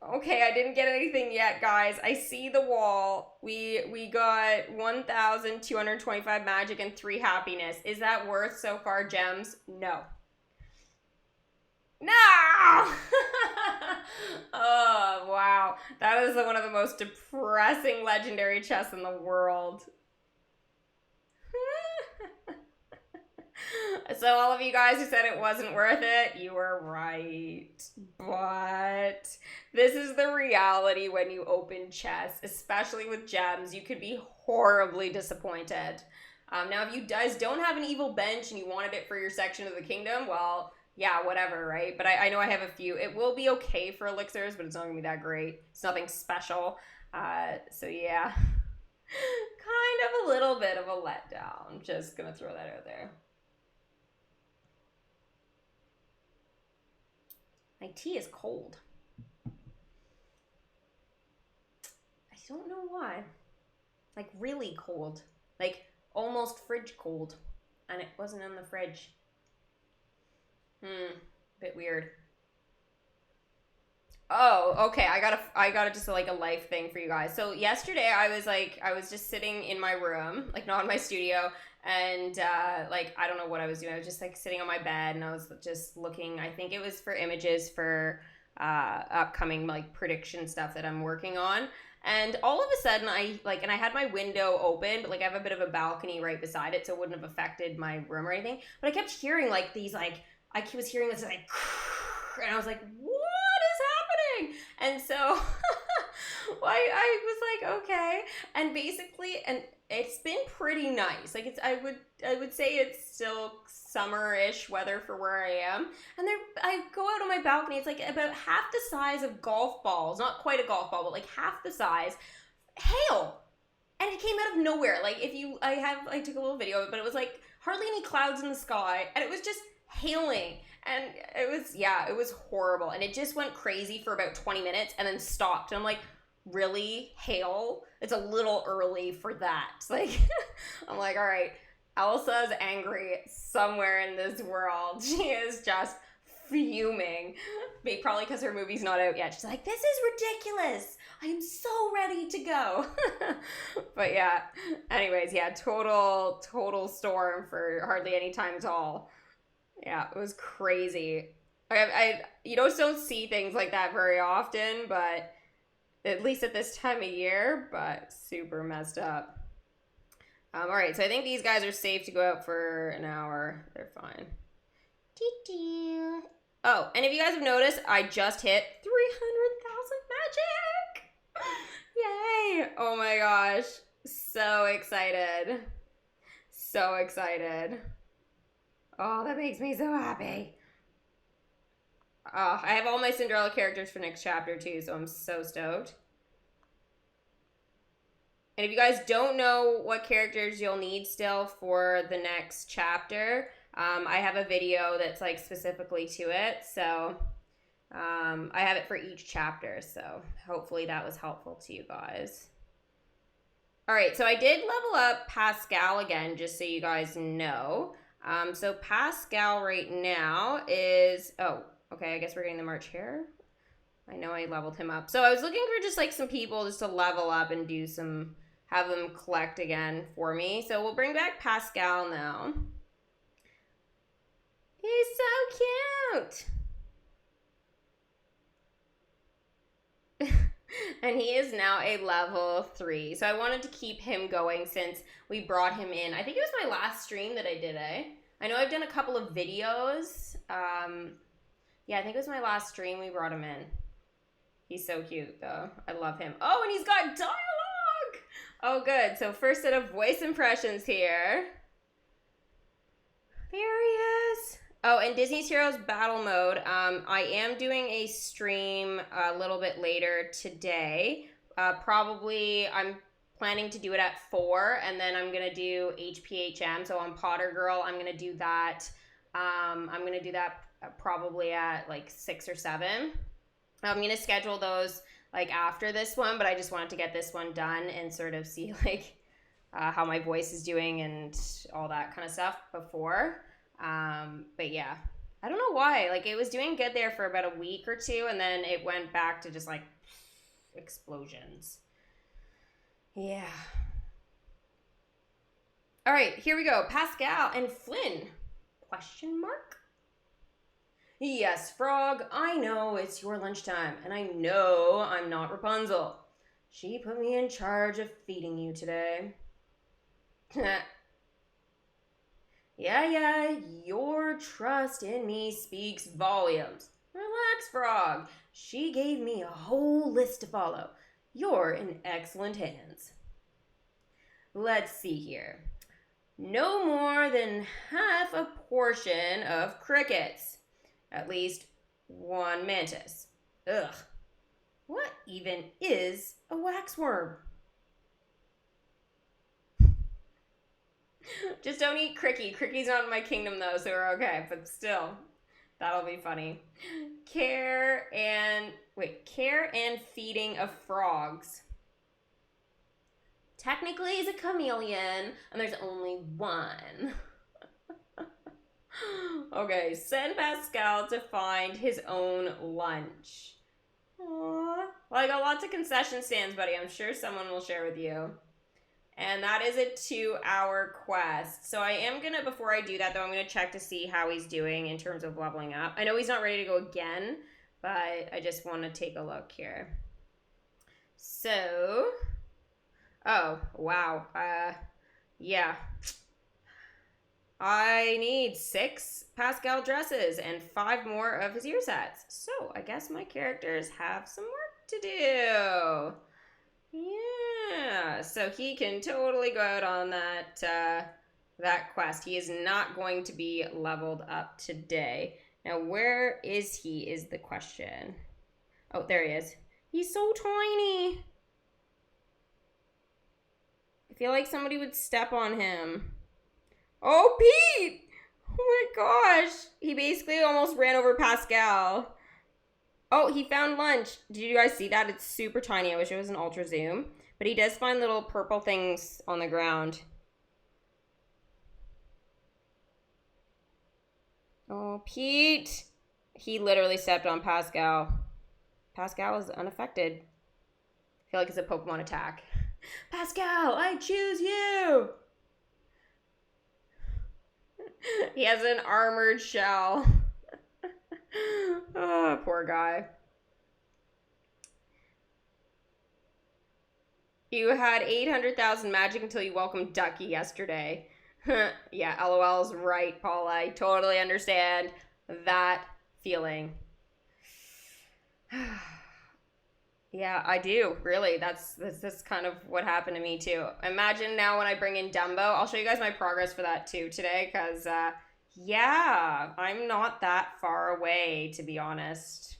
Okay, I didn't get anything yet, guys. I see the wall. We got 1,225 magic and 3 happiness. Is that worth so far gems? No. No! Oh, wow. That is one of the most depressing legendary chests in the world. So all of you guys who said it wasn't worth it, you were right. But this is the reality when you open chests, especially with gems. You could be horribly disappointed. Now, if you guys don't have an evil bench and you wanted it for your section of the kingdom, well, yeah, whatever, right? But I know I have a few. It will be okay for elixirs, but it's not going to be that great. It's nothing special. So yeah, kind of a little bit of a letdown. Just going to throw that out there. My tea is cold. I don't know why. Like really cold. Like almost fridge cold. And it wasn't in the fridge. Bit weird. Oh, okay. I got just like a life thing for you guys. So yesterday I was just sitting in my room, like not in my studio, and like I don't know what I was doing. I was just like sitting on my bed and I was just looking. I think it was for images for upcoming like prediction stuff that I'm working on. And all of a sudden, and I had my window open, but like I have a bit of a balcony right beside it, so it wouldn't have affected my room or anything. But I kept hearing like these, like, I was hearing this like, and I was like, what is happening? And so I was like, okay. And basically, and it's been pretty nice. Like I would say it's still summer-ish weather for where I am. And I go out on my balcony. It's like about half the size of golf balls. Not quite a golf ball, but like half the size. Hail. And it came out of nowhere. Like I took a little video of it, but it was like hardly any clouds in the sky, and it was just hailing. And it was horrible. And it just went crazy for about 20 minutes and then stopped. And I'm like, really? Hail? It's a little early for that. Like, I'm like, all right, Elsa's angry somewhere in this world. She is just fuming. Probably because her movie's not out yet. She's like, this is ridiculous. I am so ready to go. But yeah, anyways, yeah, total storm for hardly any time at all. Yeah, it was crazy. You don't see things like that very often, but at least at this time of year, but super messed up. All right, so I think these guys are safe to go out for an hour. They're fine. Oh, and if you guys have noticed, I just hit 300,000 magic! Yay! Oh my gosh. So excited. So excited. Oh, that makes me so happy. Oh, I have all my Cinderella characters for next chapter too, so I'm so stoked. And if you guys don't know what characters you'll need still for the next chapter, I have a video that's like specifically to it. So I have it for each chapter. So hopefully that was helpful to you guys. All right, so I did level up Pascal again, just so you guys know. So Pascal right now is, oh, okay, I guess we're getting the March here. I know I leveled him up. So I was looking for just like some people just to level up and do some, have them collect again for me. So we'll bring back Pascal now. He's so cute. And he is now a level 3. So I wanted to keep him going since we brought him in. I think it was my last stream that I did, I know I've done a couple of videos. Yeah, I think it was my last stream we brought him in. He's so cute, though. I love him. Oh, and he's got dialogue! Oh, good. So first set of voice impressions here. There he is. Oh, and Disney's Heroes Battle Mode. I am doing a stream a little bit later today. Probably, I'm planning to do it at 4, and then I'm going to do HPHM. So on Potter Girl, I'm going to do that. I'm going to do that probably at like 6 or 7. I'm going to schedule those like after this one, but I just wanted to get this one done and sort of see like how my voice is doing and all that kind of stuff before. But yeah, I don't know why, like it was doing good there for about a week or 2, and then it went back to just like explosions. Yeah. All right, here we go. Pascal and Flynn, question mark? Yes, Frog, I know it's your lunchtime, and I know I'm not Rapunzel. She put me in charge of feeding you today. Yeah, your trust in me speaks volumes. Relax, Frog. She gave me a whole list to follow. You're in excellent hands. Let's see here. No more than half a portion of crickets. At least one mantis. Ugh. What even is a waxworm? Just don't eat Cricky. Cricky's not in my kingdom though, so we're okay. But still, that'll be funny. Care and feeding of frogs. Technically, he's a chameleon, and there's only one. Okay, send Pascal to find his own lunch. Aww. Well, I got lots of concession stands, buddy. I'm sure someone will share with you. And that is a 2-hour quest. So I am going to, before I do that, though, I'm going to check to see how he's doing in terms of leveling up. I know he's not ready to go again, but I just want to take a look here. So, oh, wow. Yeah. I need 6 Pascal dresses and 5 more of his ear sets. So, I guess my characters have some work to do. Yeah, so he can totally go out on that quest. He is not going to be leveled up today. Now, where is he is the question. Oh, there he is. He's so tiny. I feel like somebody would step on him. Oh, Pete! Oh my gosh. He basically almost ran over Pascal. Oh, he found lunch. Did you guys see that? It's super tiny. I wish it was an ultra zoom. But he does find little purple things on the ground. Oh, Pete. He literally stepped on Pascal. Pascal is unaffected. I feel like it's a Pokemon attack. Pascal, I choose you! He has an armored shell. Oh, poor guy. You had 800,000 magic until you welcomed Ducky yesterday. Yeah, LOL's right, Paula. I totally understand that feeling. Yeah, I do. Really, that's kind of what happened to me too. Imagine now when I bring in Dumbo. I'll show you guys my progress for that too today, because yeah, I'm not that far away, to be honest.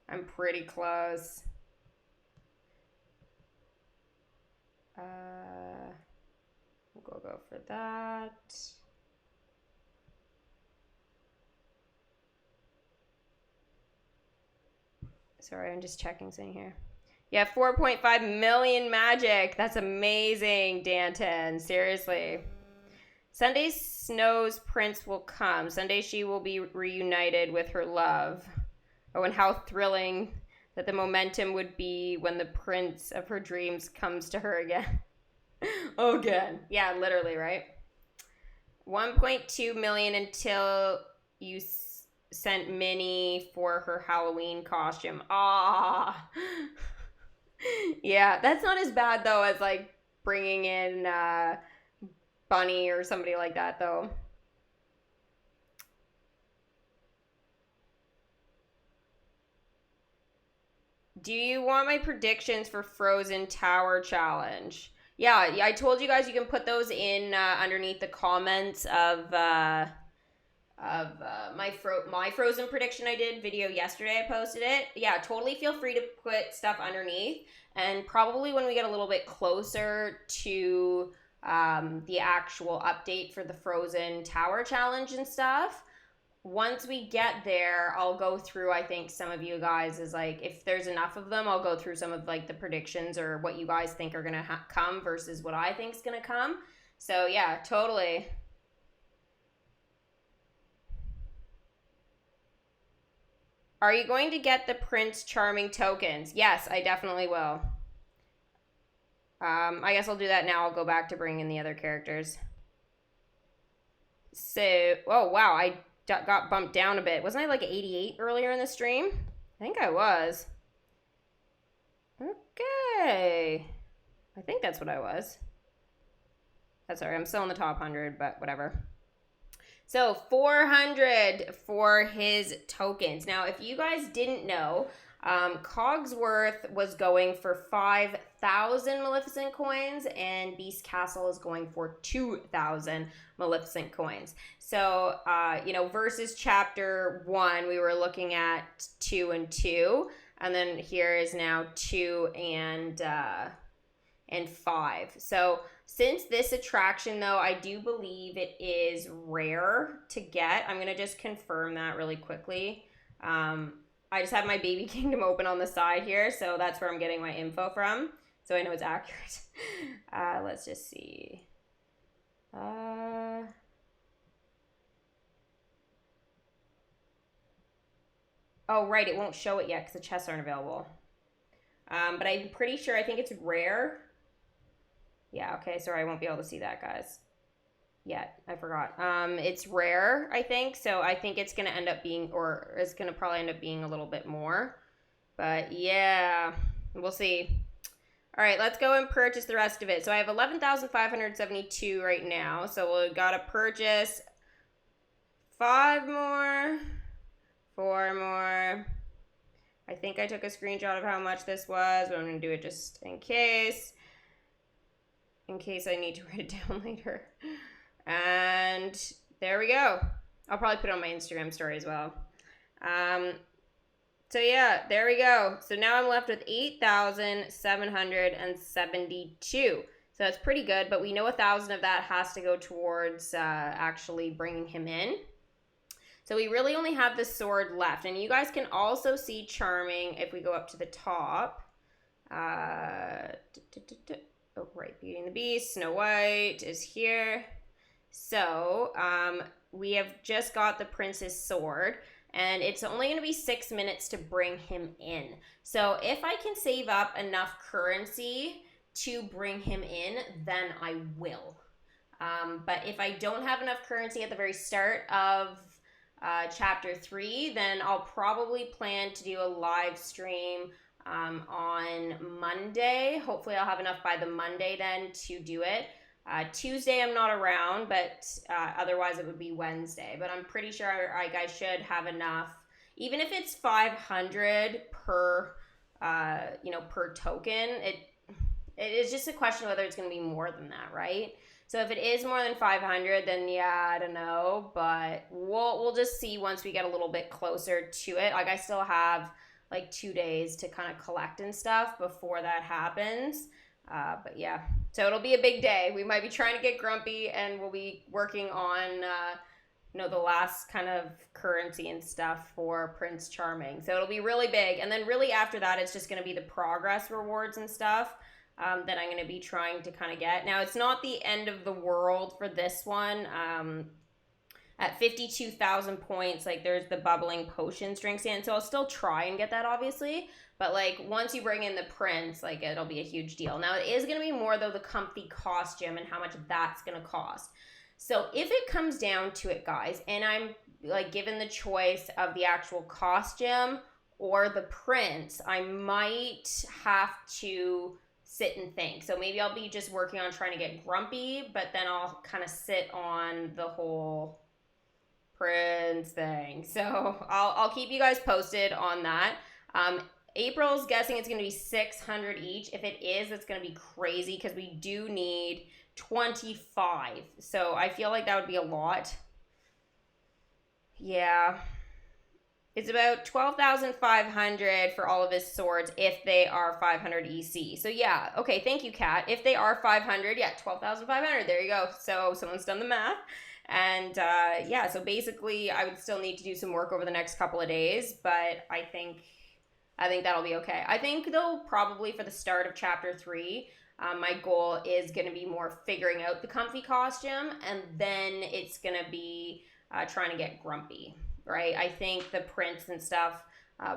I'm pretty close. We'll go for that. Sorry, I'm just checking something here. Yeah, 4.5 million magic. That's amazing, Danton. Seriously. Sunday Snow's prince will come. Sunday she will be reunited with her love. Oh, and how thrilling that the momentum would be when the prince of her dreams comes to her again. Again. Yeah, literally, right? 1.2 million until you sent Minnie for her Halloween costume. Ah. Yeah, that's not as bad though as like bringing in Bunny or somebody like that though. Do you want my predictions for Frozen Tower Challenge? Yeah, I told you guys you can put those in underneath the comments of my Frozen prediction I did video yesterday. I posted it. Yeah, totally feel free to put stuff underneath. And probably when we get a little bit closer to the actual update for the Frozen Tower Challenge and stuff, once we get there, I'll go through, I think some of you guys is like, if there's enough of them, I'll go through some of like the predictions or what you guys think are going to come versus what I think is going to come. So yeah, totally. Are you going to get the Prince Charming tokens? Yes, I definitely will. I guess I'll do that now. I'll go back to bring in the other characters. So, oh wow, I got bumped down a bit. Wasn't I like 88 earlier in the stream? I think I was. Okay. I think that's what I was. That's all right. I'm still in the top 100, but whatever. So 400 for his tokens. Now, if you guys didn't know, Cogsworth was going for 5,000 Maleficent coins, and Beast Castle is going for 2,000 Maleficent coins. So, versus chapter 1, we were looking at 2 and 2, and then here is now 2 and 5. So, since this attraction, though, I do believe it is rare to get. I'm going to just confirm that really quickly. I just have my Baby Kingdom open on the side here, so that's where I'm getting my info from, so I know it's accurate. Let's just see. Oh, right, it won't show it yet because the chests aren't available. But I'm pretty sure, I think it's rare. Yeah, okay, sorry, I won't be able to see that, guys. Yet, I forgot. It's rare, I think, so I think it's going to end up being, or it's going to probably end up being a little bit more. But, yeah. We'll see. All right, let's go and purchase the rest of it. So I have 11,572 right now. So we gotta purchase 5 more, 4 more. I think I took a screenshot of how much this was, but I'm gonna do it just in case I need to write it down later. And there we go. I'll probably put it on my Instagram story as well. So yeah, there we go. So now I'm left with 8,772. So that's pretty good, but we know 1,000 of that has to go towards actually bringing him in. So we really only have the sword left. And you guys can also see Charming if we go up to the top. Oh, right, Beauty and the Beast, Snow White is here. So we have just got the prince's sword. And it's only going to be 6 minutes to bring him in. So if I can save up enough currency to bring him in, then I will. But if I don't have enough currency at the very start of chapter 3, then I'll probably plan to do a live stream on Monday. Hopefully I'll have enough by the Monday then to do it. Tuesday I'm not around, but otherwise it would be Wednesday. But I'm pretty sure I should have enough, even if it's 500 per, per token. It is just a question of whether it's going to be more than that, right? So if it is more than 500, then yeah, I don't know. But we'll just see once we get a little bit closer to it. Like I still have like 2 days to kind of collect and stuff before that happens. But yeah, so it'll be a big day. We might be trying to get Grumpy, and we'll be working on, the last kind of currency and stuff for Prince Charming. So it'll be really big. And then really after that, it's just going to be the progress rewards and stuff that I'm going to be trying to kind of get. Now, it's not the end of the world for this one. At 52,000 points, like there's the bubbling potions drink stand. So I'll still try and get that, obviously. But like once you bring in the prince, like it'll be a huge deal. Now it is going to be more though the comfy costume and how much that's going to cost. So if it comes down to it, guys, and I'm like given the choice of the actual costume or the prince, I might have to sit and think. So maybe I'll be just working on trying to get Grumpy, but then I'll kind of sit on the whole prince thing. So I'll keep you guys posted on that. April's guessing it's going to be 600 each. If it is, it's going to be crazy because we do need 25. So I feel like that would be a lot. Yeah. It's about 12,500 for all of his swords if they are 500 EC. So yeah, okay, thank you, Kat. If they are 500, yeah, 12,500. There you go. So someone's done the math. And yeah, so basically I would still need to do some work over the next couple of days, but I think that'll be okay. I think though probably for the start of chapter 3, my goal is going to be more figuring out the comfy costume, and then it's going to be trying to get Grumpy, right? I think the prince and stuff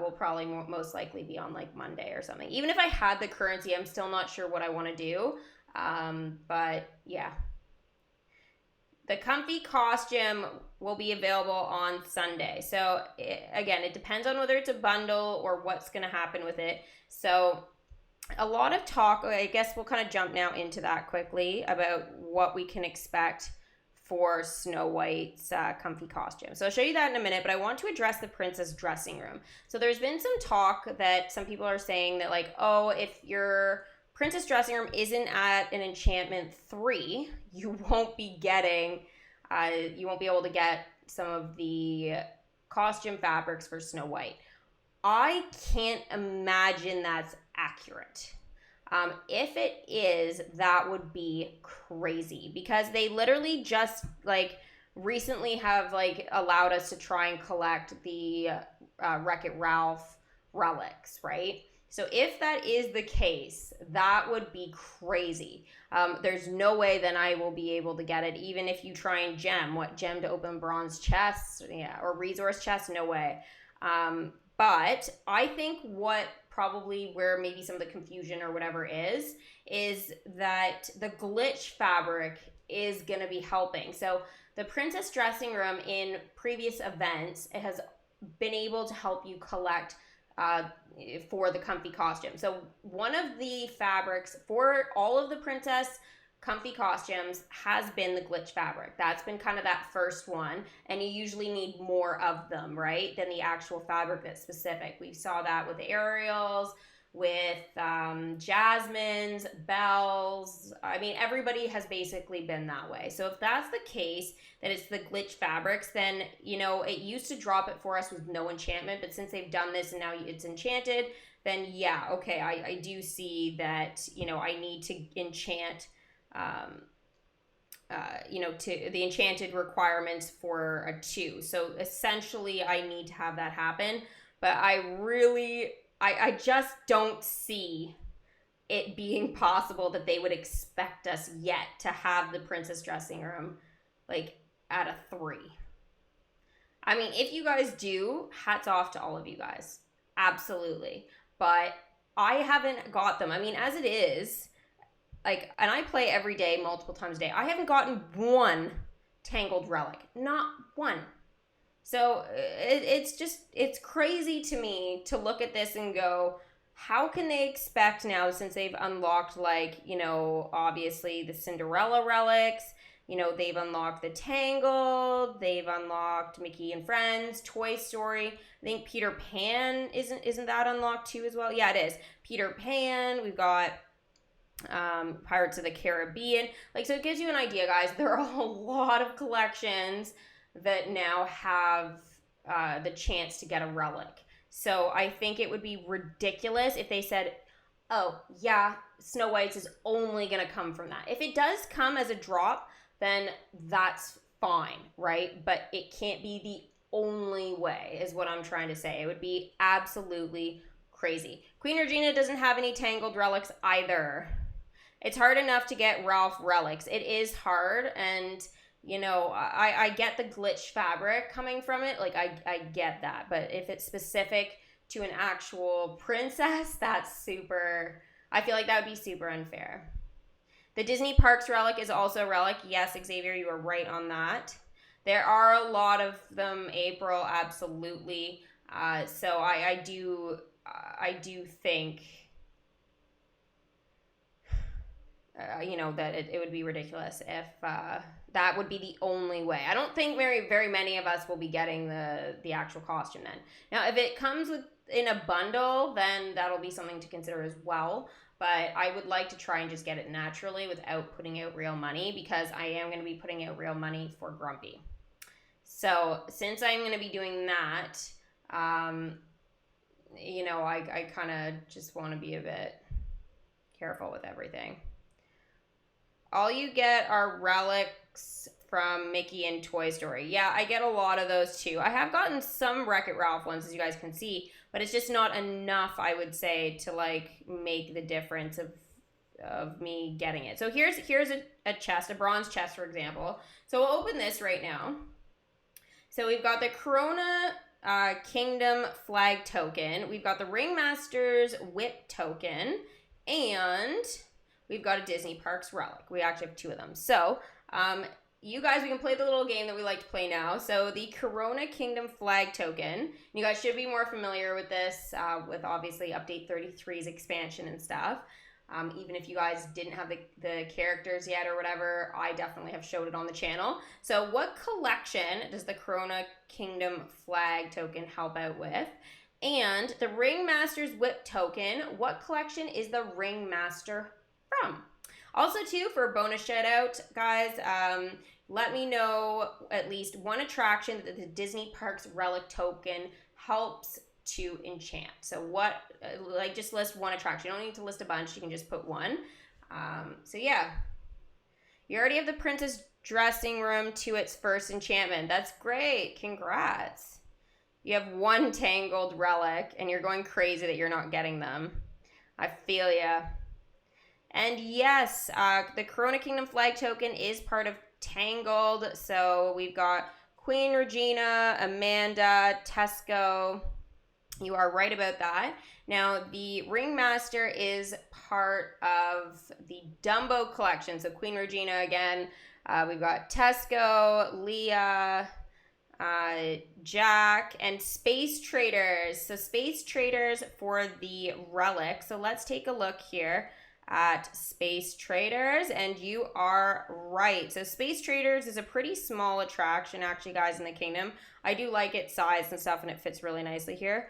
will probably most likely be on like Monday or something. Even if I had the currency, I'm still not sure what I want to do. But yeah. The comfy costume will be available on Sunday. So again, it depends on whether it's a bundle or what's going to happen with it. So a lot of talk, I guess we'll kind of jump now into that quickly about what we can expect for Snow White's comfy costume. So I'll show you that in a minute, but I want to address the princess dressing room. So there's been some talk that some people are saying that like, oh, if your princess dressing room isn't at an enchantment 3, you won't be getting, you won't be able to get some of the costume fabrics for Snow White. I can't imagine that's accurate. If it is, that would be crazy because they literally just like recently have like allowed us to try and collect the Wreck-It Ralph relics, right? So if that is the case, that would be crazy. There's no way then I will be able to get it, even if you try and gem to open bronze chests, yeah, or resource chests, no way. But I think where maybe some of the confusion or whatever is that the glitch fabric is going to be helping. So the princess dressing room in previous events, it has been able to help you collect for the comfy costume. So one of the fabrics for all of the princess comfy costumes has been the glitch fabric. That's been kind of that first one, and you usually need more of them, right, than the actual fabric that's specific. We saw that with Ariel's, with Jasmine's, Belle's. I mean, everybody has basically been that way. So if that's the case, that it's the glitch fabrics, then, you know, it used to drop it for us with no enchantment, but since they've done this and now it's enchanted, then yeah, okay, I do see that, you know, I need to enchant you know, to the enchanted requirements for a 2. So essentially I need to have that happen, but I just don't see it being possible that they would expect us yet to have the princess dressing room like at a 3. I mean, if you guys do, hats off to all of you guys. Absolutely. But I haven't got them. I mean, as it is, like, and I play every day, multiple times a day. I haven't gotten one Tangled relic. Not one. So it's crazy to me to look at this and go, how can they expect now, since they've unlocked, like, you know, obviously the Cinderella relics, you know, they've unlocked the Tangled, they've unlocked Mickey and Friends, Toy Story. I think Peter Pan isn't that unlocked too as well? Yeah, it is. Peter Pan, we've got Pirates of the Caribbean. Like, so it gives you an idea, guys. There are a lot of collections that now have the chance to get a relic. So I think it would be ridiculous if they said, oh yeah, Snow White's is only gonna come from that. If it does come as a drop, then that's fine, right? But it can't be the only way, is what I'm trying to say. It would be absolutely crazy. Queen Regina doesn't have any Tangled relics either. It's hard enough to get Ralph relics. It is hard, and you know, I get the glitch fabric coming from it. Like, I get that. But if it's specific to an actual princess, that's super, I feel like that would be super unfair. The Disney Parks relic is also a relic. Yes, Xavier, you are right on that. There are a lot of them, April, absolutely. So I do think, you know, that it would be ridiculous if that would be the only way. I don't think very many of us will be getting the actual costume then. Now, if it comes in a bundle, then that'll be something to consider as well. But I would like to try and just get it naturally without putting out real money, because I am going to be putting out real money for Grumpy. So since I'm going to be doing that, you know, I kind of just want to be a bit careful with everything. All you get are relics from Mickey and Toy Story. Yeah, I get a lot of those too. I have gotten some Wreck-It Ralph ones, as you guys can see, but it's just not enough, I would say, to like make the difference of me getting it. So here's a chest, a bronze chest, for example. So we'll open this right now. So we've got the Corona Kingdom flag token. We've got the Ringmaster's whip token, and we've got a Disney Parks relic. We actually have 2 of them. So, you guys, we can play the little game that we like to play now. So, the Corona Kingdom flag token. You guys should be more familiar with this, with obviously Update 33's expansion and stuff. Even if you guys didn't have the characters yet or whatever, I definitely have showed it on the channel. So, what collection does the Corona Kingdom flag token help out with? And the Ringmaster's whip token, what collection is the Ringmaster from? Also, too, for a bonus shout out, guys, let me know at least one attraction that the Disney Parks relic token helps to enchant. So what, like, just list one attraction. You don't need to list a bunch. You can just put one. So yeah, you already have the princess dressing room to its first enchantment. That's great. Congrats. You have 1 Tangled relic, and you're going crazy that you're not getting them. I feel ya. And yes, the Corona Kingdom flag token is part of Tangled. So we've got Queen Regina, Amanda, Tesco. You are right about that. Now, the Ringmaster is part of the Dumbo collection. So Queen Regina again. We've got Tesco, Leah, Jack, and Space Traders. So Space Traders for the Relic. So let's take a look here at Space Traders, and you are right. So Space Traders is a pretty small attraction, actually, guys, in the kingdom. I do like its size and stuff, and it fits really nicely here.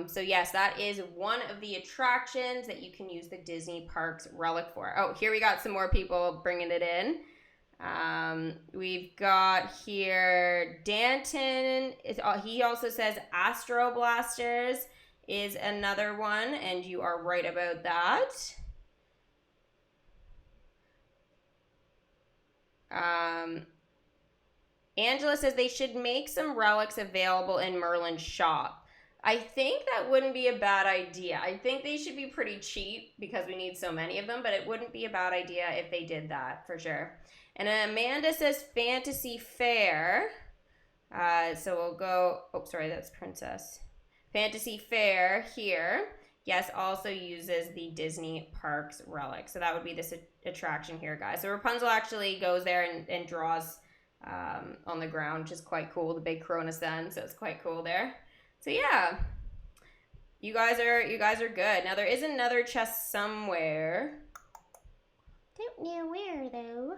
So yes, that is one of the attractions that you can use the Disney Parks Relic for. Oh, here we got some more people bringing it in. We've got here Danton. He also says Astro Blasters is another one, and you are right about that. Angela says they should make some relics available in Merlin's shop. I think that wouldn't be a bad idea. I think they should be pretty cheap because we need so many of them, but it wouldn't be a bad idea if they did that for sure. And Amanda says Fantasy Fair. So we'll go, oh, sorry, that's Princess. Fantasy Fair here. Yes, also uses the Disney Parks Relic. So that would be this attraction here, guys. So Rapunzel actually goes there and draws on the ground, which is quite cool. The big Corona sun, so it's quite cool there. So yeah, you guys are good. Now there is another chest somewhere. Don't know where though.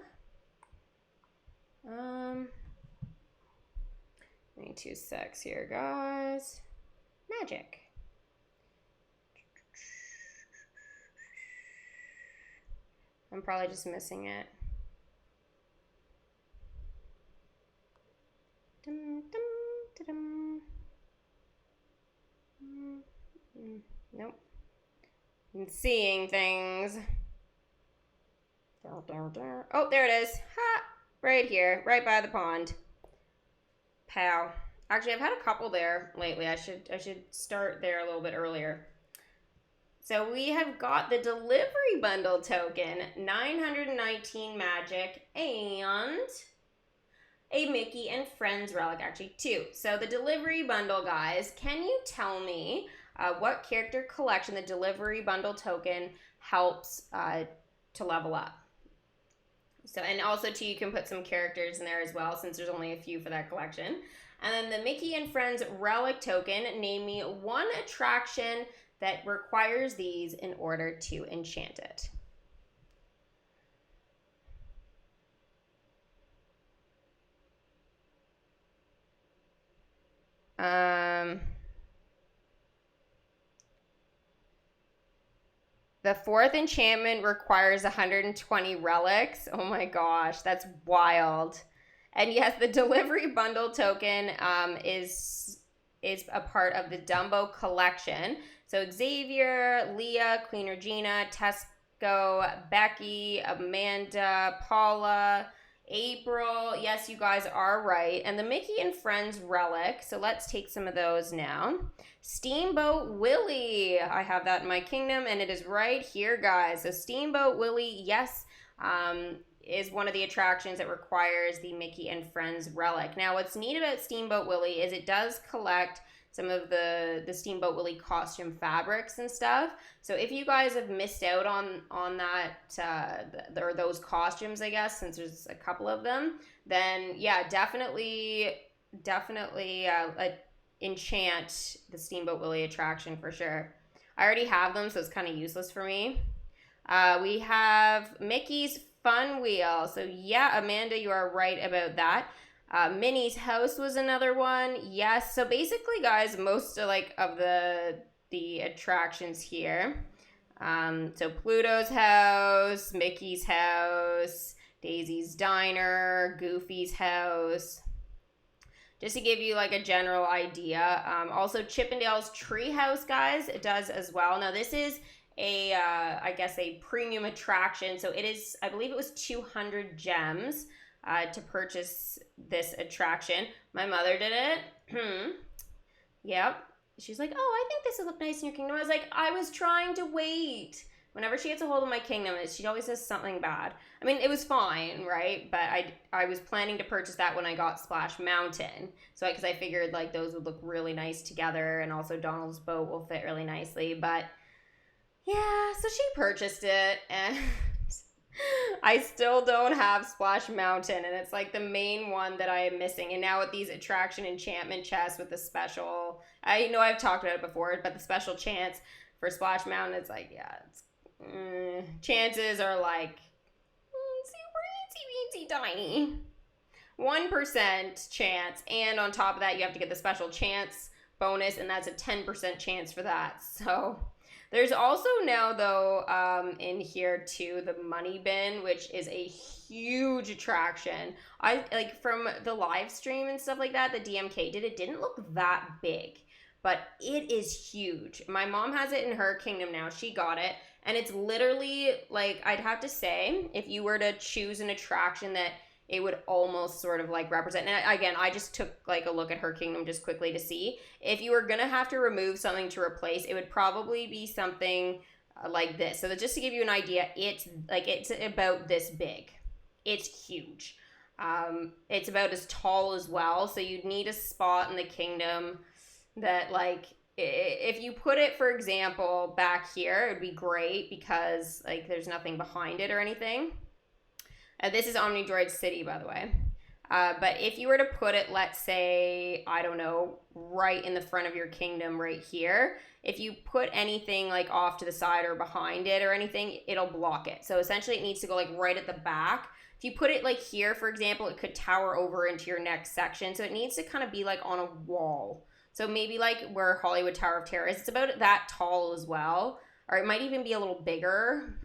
Give me 2 secs here, guys. Magic. I'm probably just missing it. Dum, dum, da-dum. Nope. I'm seeing things. Oh, there it is. Ha! Right here, right by the pond. Pow. Actually, I've had a couple there lately. I should start there a little bit earlier. So we have got the delivery bundle token, 919 magic, and a Mickey and Friends relic, actually 2. So the delivery bundle, guys, can you tell me what character collection the delivery bundle token helps to level up? So, and also too, you can put some characters in there as well, since there's only a few for that collection. And then the Mickey and Friends relic token, name me one attraction that requires these in order to enchant it. The 4th enchantment requires 120 relics. Oh my gosh, that's wild. And yes, the delivery bundle token is a part of the Dumbo collection. So Xavier, Leah, Queen Regina, Tesco, Becky, Amanda, Paula, April. Yes, you guys are right. And the Mickey and Friends relic. So let's take some of those now. Steamboat Willie. I have that in my kingdom, and it is right here, guys. So Steamboat Willie, yes, is one of the attractions that requires the Mickey and Friends relic. Now, what's neat about Steamboat Willie is it does collect some of the Steamboat Willie costume fabrics and stuff. So if you guys have missed out on that, or those costumes, I guess, since there's a couple of them, then yeah, definitely enchant the Steamboat Willie attraction for sure. I already have them, so it's kind of useless for me. We have Mickey's Fun Wheel. So yeah, Amanda, you are right about that. Minnie's House was another one. Yes. So basically, guys, most of the attractions here. So Pluto's house, Mickey's house, Daisy's Diner, Goofy's house. Just to give you like a general idea. Also Chippendale's Treehouse, guys, it does as well. Now this is I guess a premium attraction. So it is, I believe it was 200 gems to purchase this attraction. My mother did it. Yep. She's like, oh, I think this would look nice in your kingdom. I was like, I was trying to wait. Whenever she gets a hold of my kingdom, she always says something bad. I mean, it was fine, right? But I was planning to purchase that when I got Splash Mountain. So, because I figured like those would look really nice together, and also Donald's boat will fit really nicely. But yeah, so she purchased it, and I still don't have Splash Mountain, and it's like the main one that I am missing. And now with these attraction enchantment chests with the special, I know I've talked about it before, but the special chance for Splash Mountain, it's like, yeah, it's, chances are like super teensy tiny. 1% chance, and on top of that, you have to get the special chance bonus, and that's a 10% chance for that. So there's also now, though, in here too, the money bin, which is a huge attraction. I like from the live stream and stuff like that. The DMK did, it didn't look that big, but it is huge. My mom has it in her kingdom now. She got it, and it's literally like, I'd have to say, if you were to choose an attraction that it would almost sort of like represent. And again, I just took like a look at her kingdom just quickly to see. If you were gonna have to remove something to replace, it would probably be something like this. So that just to give you an idea, it's about this big. It's huge. It's about as tall as well. So you'd need a spot in the kingdom that, like, if you put it, for example, back here, it would be great because like there's nothing behind it or anything. This is Omnidroid City, by the way. But if you were to put it, let's say, I don't know, right in the front of your kingdom right here, if you put anything like off to the side or behind it or anything, it'll block it. So essentially it needs to go like right at the back. If you put it like here, for example, it could tower over into your next section. So it needs to kind of be like on a wall. So maybe like where Hollywood Tower of Terror is. It's about that tall as well. Or it might even be a little bigger.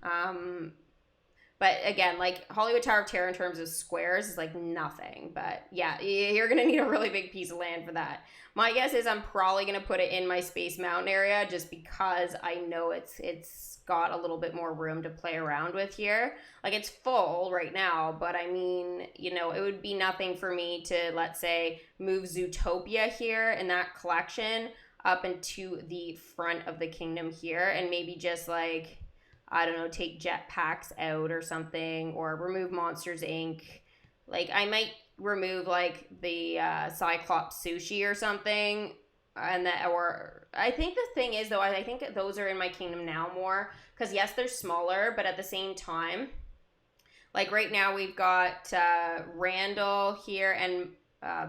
But again, like Hollywood Tower of Terror in terms of squares is like nothing. But yeah, you're going to need a really big piece of land for that. My guess is I'm probably going to put it in my Space Mountain area just because I know it's got a little bit more room to play around with here. Like it's full right now, but I mean, you know, it would be nothing for me to, let's say, move Zootopia here in that collection up into the front of the kingdom here and maybe just like, I don't know, take jetpacks out or something, or remove Monsters Inc. Like, I might remove, like, the Cyclops Sushi or something, and that, or, I think the thing is, though, I think those are in my kingdom now more, because, yes, they're smaller, but at the same time, like, right now we've got Randall here and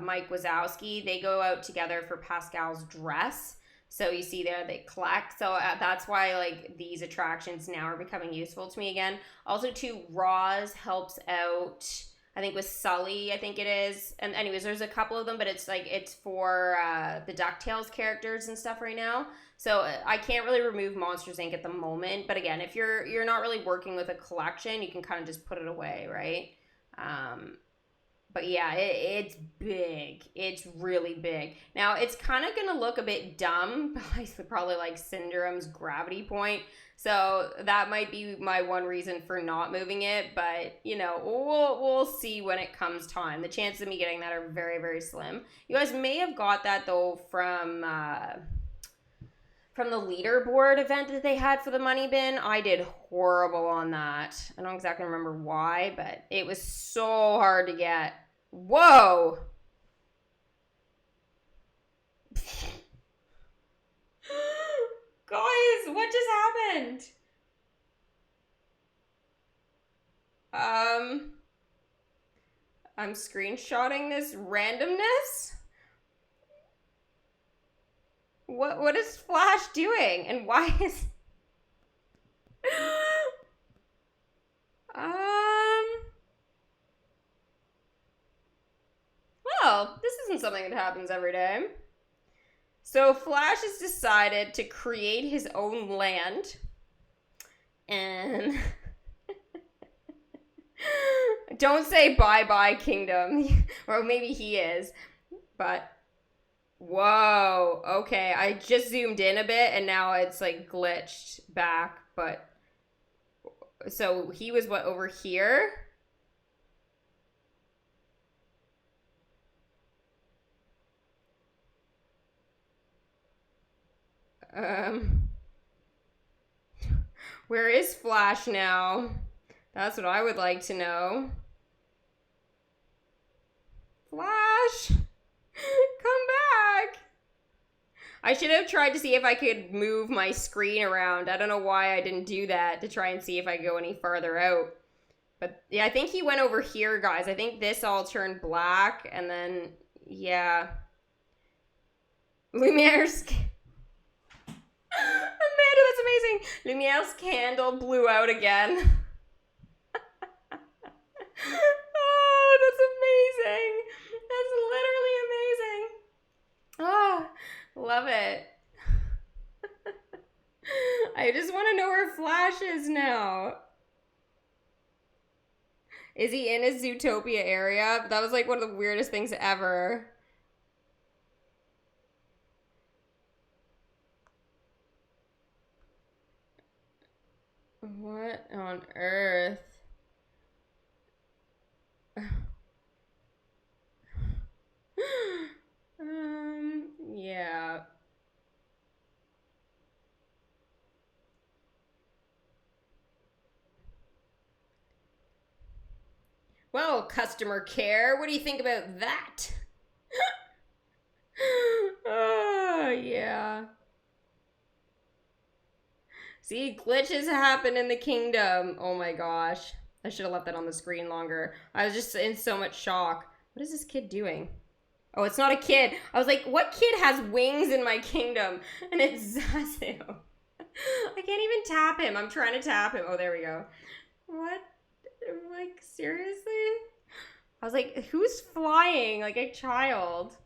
Mike Wazowski. They go out together for Pascal's dress. So you see there, they collect. So that's why like these attractions now are becoming useful to me again. Also too, Roz helps out, I think with Sully, I think it is. And anyways, there's a couple of them, but it's like, it's for the DuckTales characters and stuff right now. So I can't really remove Monsters Inc. at the moment. But again, if you're not really working with a collection, you can kind of just put it away, right? But yeah, it's big. It's really big. Now, it's kind of going to look a bit dumb, probably like Syndrome's gravity point. So that might be my one reason for not moving it. But, you know, we'll see when it comes time. The chances of me getting that are very, very slim. You guys may have got that, though, from the leaderboard event that they had for the money bin. I did horrible on that. I don't exactly remember why, but it was so hard to get. Whoa! Guys, what just happened? I'm screenshotting this randomness. What is Flash doing? And why is... Well, this isn't something that happens every day. So Flash has decided to create his own land. And... Don't say bye-bye, kingdom. Or maybe he is. But... Whoa. Okay, I just zoomed in a bit, and now it's, like, glitched back. But... So he was, what, over here? Where is Flash now? That's what I would like to know. Flash! Come back! I should have tried to see if I could move my screen around. I don't know why I didn't do that, to try and see if I go any farther out. But yeah, I think he went over here, guys. I think this all turned black, and then, yeah. Lumiere's... Amanda, that's amazing. Lumiere's candle blew out again. Oh, that's amazing. That's literally amazing. Ah, love it. I just want to know where Flash is now. Is he in his Zootopia area? That was like one of the weirdest things ever. What on earth? Yeah. Well, customer care, what do you think about that? Oh, yeah. See, glitches happen in the kingdom. Oh my gosh. I should have left that on the screen longer. I was just in so much shock. What is this kid doing? Oh, it's not a kid. I was like, what kid has wings in my kingdom? And it's Zazu. I can't even tap him. I'm trying to tap him. Oh, there we go. What? Like, seriously? I was like, who's flying like a child?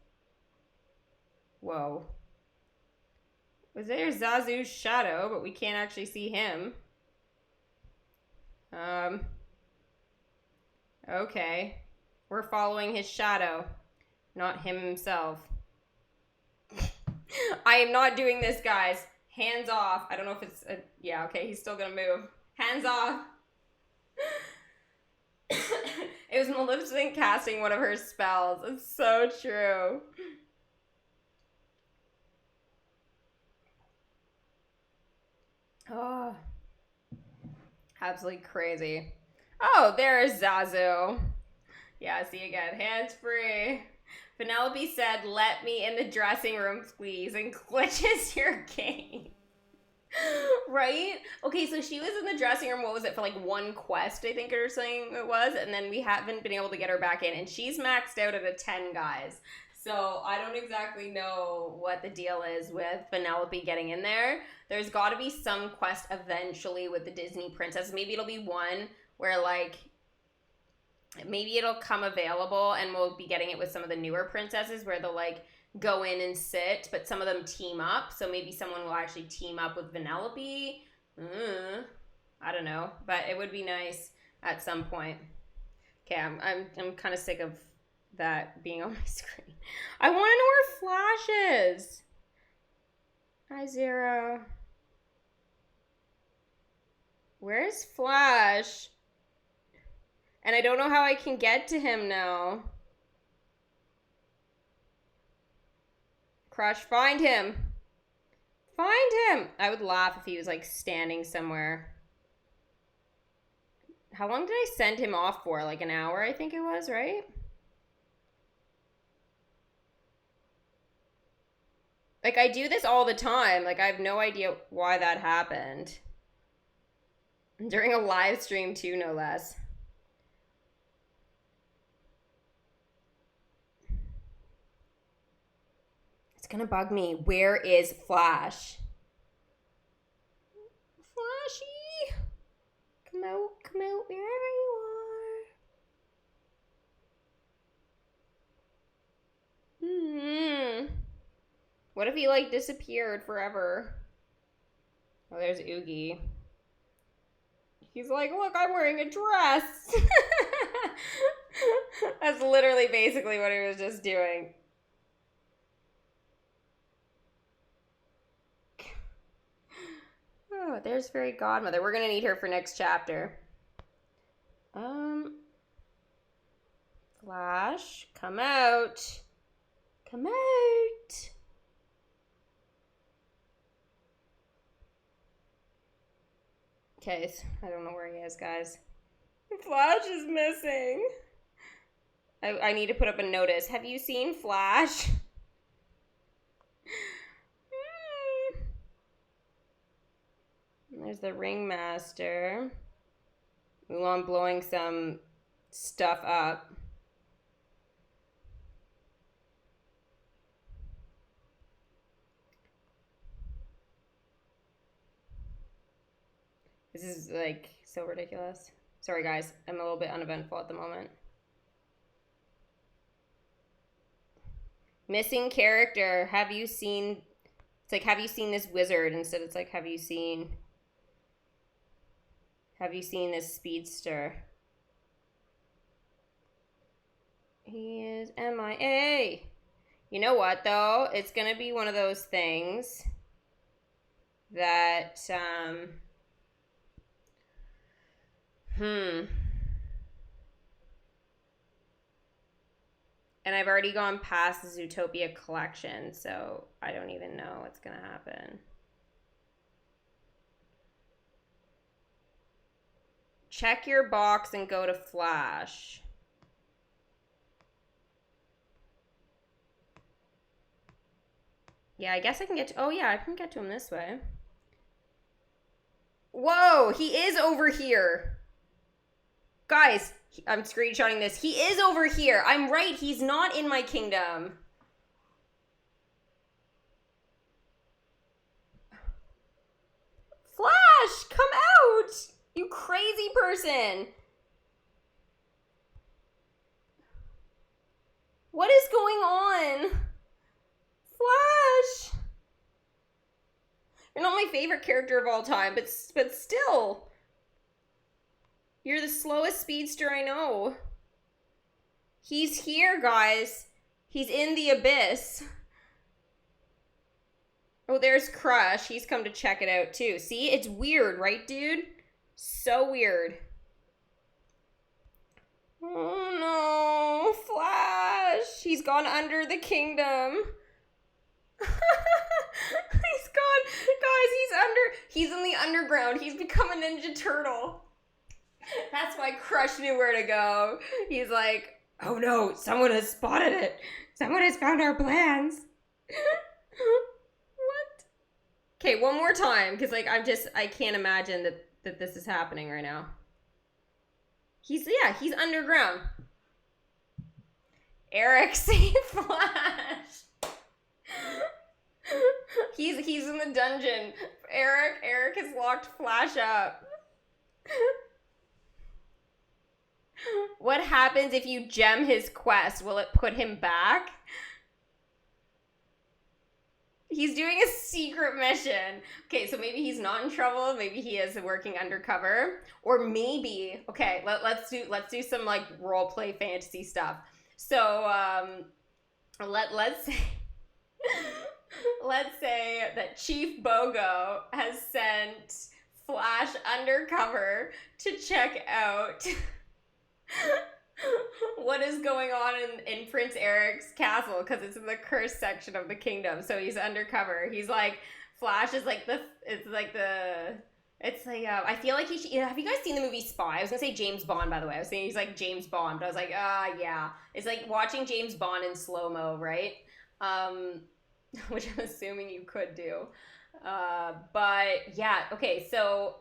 Whoa. Was there Zazu's shadow, but we can't actually see him. Okay. We're following his shadow, not him himself. I am not doing this, guys. Hands off. I don't know if it's yeah, okay, he's still gonna move. Hands off. It was Maleficent casting one of her spells. It's so true. Oh, absolutely crazy. Oh, there's Zazu. Yeah, see again. Hands free. Penelope said, "Let me in the dressing room, please," and glitches your game. Right? Okay, so she was in the dressing room, what was it, for like one quest, I think, or something it was, and then we haven't been able to get her back in, and she's maxed out at a 10, guys. So I don't exactly know what the deal is with Penelope getting in there. There's got to be some quest eventually with the Disney princess. Maybe it'll be one where, like, maybe it'll come available and we'll be getting it with some of the newer princesses where they'll, like, go in and sit, but some of them team up. So maybe someone will actually team up with Vanellope. I don't know, but it would be nice at some point. Okay, I'm kind of sick of that being on my screen. I want to know where Flash is. Hi, Zero. Where's Flash? And I don't know how I can get to him now. Crush, find him. Find him. I would laugh if he was like standing somewhere. How long did I send him off for? Like an hour, I think it was, right? Like, I do this all the time. Like, I have no idea why that happened. During a live stream, too, no less. It's gonna bug me. Where is Flash? Flashy! Come out, wherever you are. What if he, like, disappeared forever? Oh, there's Oogie. He's like, look, I'm wearing a dress. That's literally basically what he was just doing. Oh, there's Fairy Godmother. We're gonna need her for next chapter. Flash, come out. Come out. Okay, I don't know where he is, guys. Flash is missing. I need to put up a notice. Have you seen Flash? There's the ringmaster. Mulan blowing some stuff up. This is like so ridiculous. Sorry guys, I'm a little bit uneventful at the moment. Missing character. Have you seen... It's like, have you seen this wizard? Instead it's like, have you seen this speedster? He is MIA. You know what, though? It's going to be one of those things that, And I've already gone past the Zootopia collection, so I don't even know what's going to happen. Check your box and go to Flash. Yeah, I guess I can get to... Oh, yeah, I can get to him this way. Whoa, he is over here. Guys, I'm screenshotting this. He is over here. I'm right. He's not in my kingdom. Flash, come out. You crazy person. What is going on? Flash. You're not my favorite character of all time, but still. You're the slowest speedster I know. He's here, guys. He's in the abyss. Oh, there's Crush. He's come to check it out, too. See? It's weird, right, dude? So weird. Oh, no. Flash. He's gone under the kingdom. He's gone. Guys, he's in the underground. He's become a Ninja Turtle. That's why Crush knew where to go. He's like, oh no, someone has spotted it. Someone has found our plans. What? Okay, one more time, because like I can't imagine that this is happening right now. He's underground. Eric, save Flash. He's in the dungeon. Eric has locked Flash up. What happens if you gem his quest? Will it put him back? He's doing a secret mission. Okay, so maybe he's not in trouble. Maybe he is working undercover. Or maybe, okay, let's do some like role play fantasy stuff. So let's say let's say that Chief Bogo has sent Flash undercover to check out what is going on in Prince Eric's castle, because it's in the cursed section of the kingdom. So he's undercover. He's like, Flash is like I feel like he should, have you guys seen the movie Spy? I was gonna say James Bond, by the way. I was saying he's like James Bond, but I was like, yeah. It's like watching James Bond in slow-mo, right? Which I'm assuming you could do. But yeah, okay, so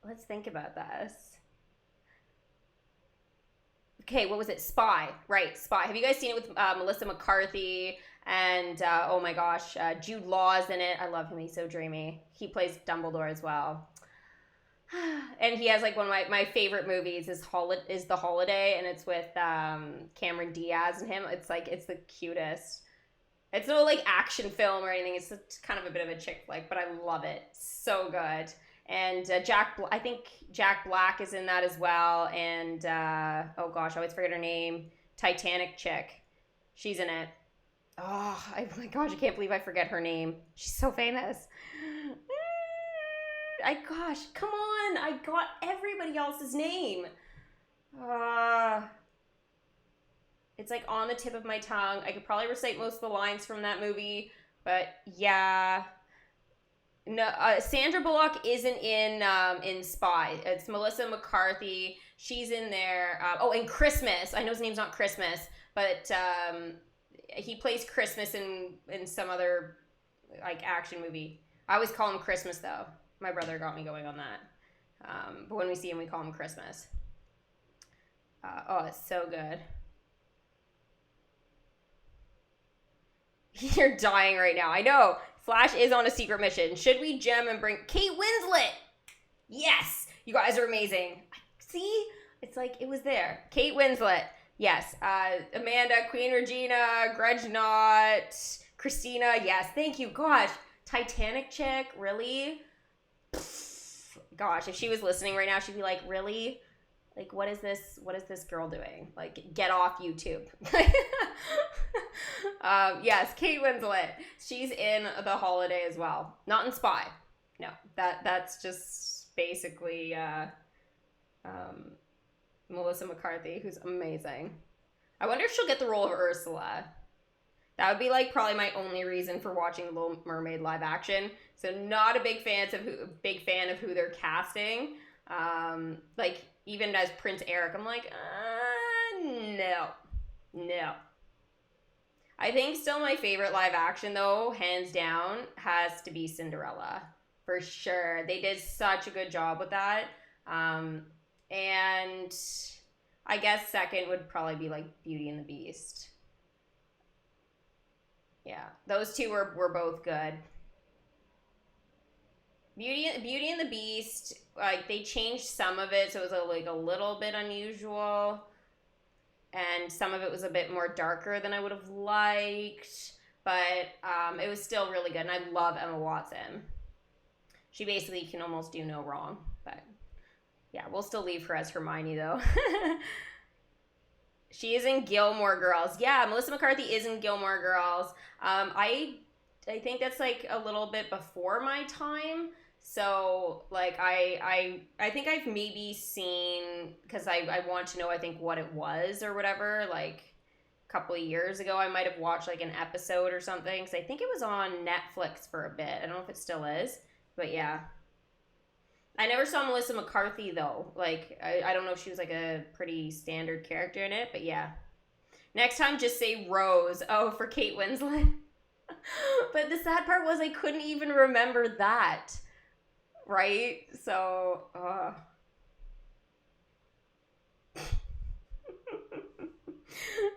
let's think about this. Okay, what was it? Spy. Right, Spy. Have you guys seen it with Melissa McCarthy and, oh my gosh, Jude Law's in it. I love him. He's so dreamy. He plays Dumbledore as well. And he has like one of my favorite movies is The Holiday, and it's with Cameron Diaz and him. It's the cutest. It's no like action film or anything. It's kind of a bit of a chick flick, but I love it. So good. And I think Jack Black is in that as well. And, oh gosh, I always forget her name. Titanic chick. She's in it. Oh my gosh, I can't believe I forget her name. She's so famous. Gosh, come on. I got everybody else's name. It's like on the tip of my tongue. I could probably recite most of the lines from that movie. But yeah... No, Sandra Bullock isn't in Spy. It's Melissa McCarthy. She's in there. And Christmas. I know his name's not Christmas, but he plays Christmas in some other like action movie. I always call him Christmas though. My brother got me going on that. But when we see him, we call him Christmas. Oh, it's so good. You're dying right now. I know. Flash is on a secret mission. Should we gem and bring Kate Winslet? Yes. You guys are amazing. See? It's like it was there. Kate Winslet. Yes. Amanda, Queen Regina, Grudge Knot, Christina. Yes. Thank you. Gosh. Titanic chick. Really? Gosh, if she was listening right now, she'd be like, really? Like, what is this girl doing? Like, get off YouTube. Yes, Kate Winslet. She's in The Holiday as well. Not in Spy. No, that's just basically Melissa McCarthy, who's amazing. I wonder if she'll get the role of Ursula. That would be like probably my only reason for watching The Little Mermaid live action. So not a big fan of who they're casting. Like even as Prince Eric, I'm like, no. I think still my favorite live action though, hands down, has to be Cinderella for sure. They did such a good job with that. And I guess second would probably be like Beauty and the Beast. Yeah, those two were both good. Beauty and the Beast, like they changed some of it, so it was like a little bit unusual, and some of it was a bit more darker than I would have liked, but it was still really good, and I love Emma Watson. She basically can almost do no wrong, but yeah, we'll still leave her as Hermione though. She is in Gilmore Girls. Yeah, Melissa McCarthy is in Gilmore Girls. I think that's like a little bit before my time. So like I think I've maybe seen, because I want to know I think what it was or whatever, like a couple of years ago I might have watched like an episode or something, because I think it was on Netflix for a bit. I don't know if it still is, but yeah. I never saw Melissa McCarthy though. Like I don't know if she was like a pretty standard character in it, but yeah. Next time just say Rose. Oh, for Kate Winslet. But the sad part was I couldn't even remember that. Right? So,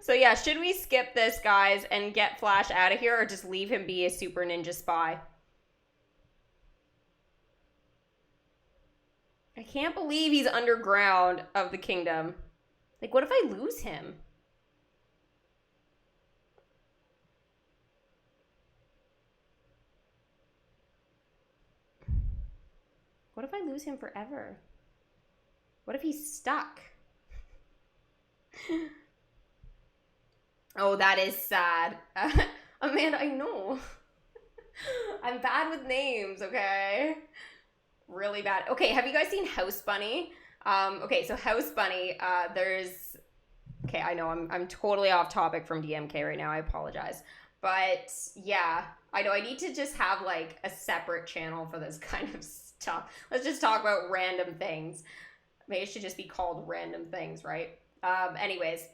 So yeah, should we skip this, guys, and get Flash out of here, or just leave him be a super ninja spy? I can't believe he's underground of the kingdom. Like, what if I lose him? What if I lose him forever? What if he's stuck? Oh, that is sad. Amanda, I know. I'm bad with names, okay? Really bad. Okay, have you guys seen House Bunny? Okay, so House Bunny, there's... Okay, I know I'm totally off topic from DMK right now. I apologize. But yeah, I know I need to just have like a separate channel for this kind of stuff. Let's just talk about random things. Maybe it should just be called Random Things, right? Anyways,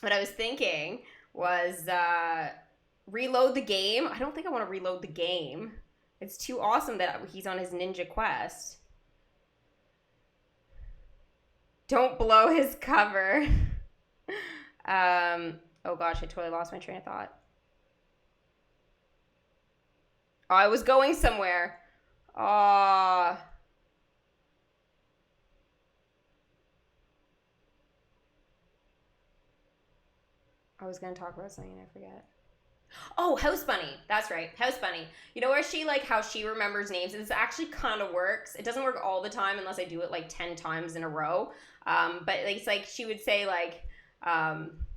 what I was thinking was reload the game. I don't think I want to reload the game. It's too awesome that he's on his ninja quest. Don't blow his cover. Oh gosh, I totally lost my train of thought. Oh, I was going somewhere. Oh. I was going to talk about something and I forget. Oh, House Bunny. That's right. House Bunny. You know where she, like, how she remembers names? This actually kind of works. It doesn't work all the time unless I do it, like, 10 times in a row. But it's like she would say, like,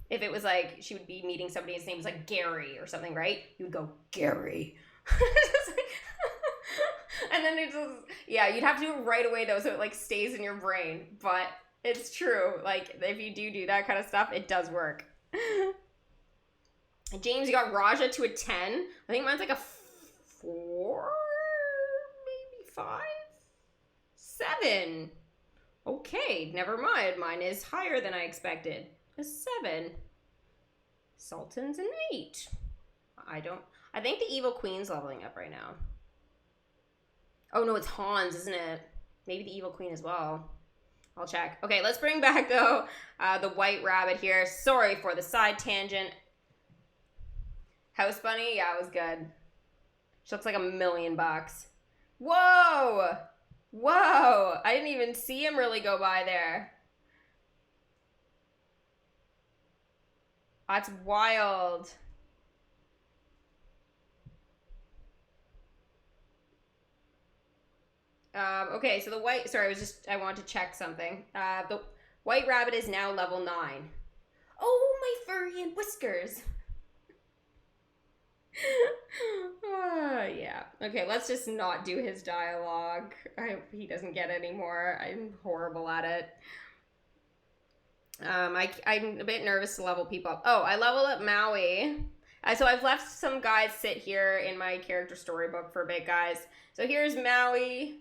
if it was, like, she would be meeting somebody, his name was, like, Gary or something, right? You would go, Gary. And then it just, yeah, you'd have to do it right away, though, so it, like, stays in your brain. But it's true. Like, if you do that kind of stuff, it does work. James, you got Raja to a 10. I think mine's like a 4, maybe 5, 7. Okay, never mind. Mine is higher than I expected. A 7. Sultan's an 8. I think the Evil Queen's leveling up right now. Oh no, it's Hans, isn't it? Maybe the evil queen as well. I'll check. Okay, let's bring back, though, the white rabbit here. Sorry for the side tangent. House bunny? Yeah, it was good. She looks like $1,000,000. Whoa! Whoa! I didn't even see him really go by there. That's wild. Okay, so the white, sorry, I wanted to check something. The white rabbit is now level 9. Oh, my furry and whiskers. Yeah. Okay, let's just not do his dialogue. I hope he doesn't get any more. I'm horrible at it. I'm a bit nervous to level people up. Oh, I leveled up Maui. So I've left some guys sit here in my character storybook for a bit, guys. So here's Maui.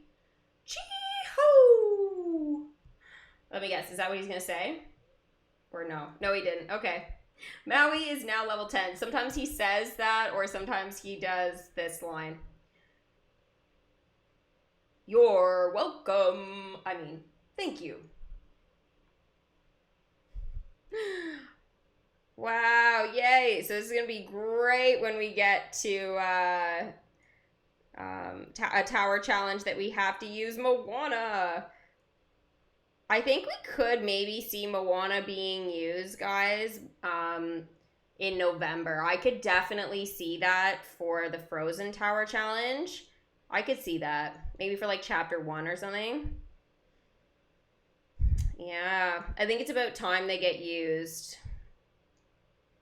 Chee-hoo! Let me guess, is that what he's gonna say? Or no? No, he didn't. Okay. Maui is now level 10. Sometimes he says that, or sometimes he does this line. You're welcome. I mean, thank you. Wow, yay. So this is going to be great when we get to a tower challenge that we have to use Moana. I think we could maybe see Moana being used, guys, in November. I could definitely see that for the Frozen Tower Challenge. I could see that. Maybe for like chapter 1 or something. Yeah, I think it's about time they get used.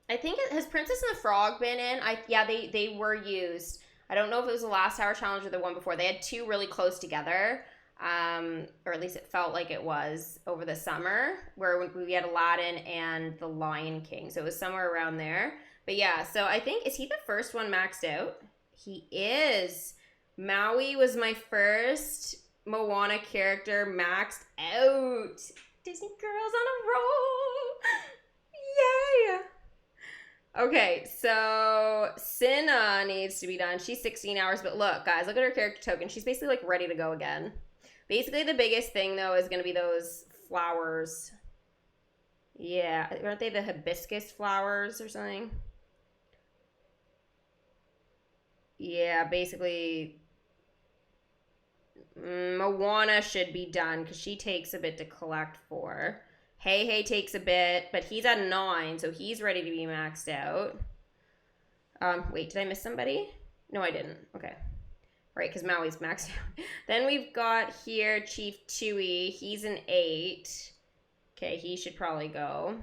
I think has Princess and the Frog been in? Yeah, they were used. I don't know if it was the last Tower Challenge or the one before. They had 2 really close together. Or at least it felt like it was over the summer, where we had Aladdin and the Lion King. So it was somewhere around there. But yeah, so I think, is he the first one maxed out? He is. Maui was my first Moana character maxed out. Disney girls on a roll. Yay! Okay, so Cinna needs to be done. She's 16 hours, but look, guys, look at her character token. She's basically like ready to go again. Basically, the biggest thing, though, is going to be those flowers. Yeah, aren't they the hibiscus flowers or something? Yeah, basically, Moana should be done because she takes a bit to collect for. Hey takes a bit, but he's at 9, so he's ready to be maxed out. Wait, did I miss somebody? No, I didn't. Okay. Right, because Maui's maxed out. Then we've got here Chief Chewy. He's an 8. Okay, he should probably go.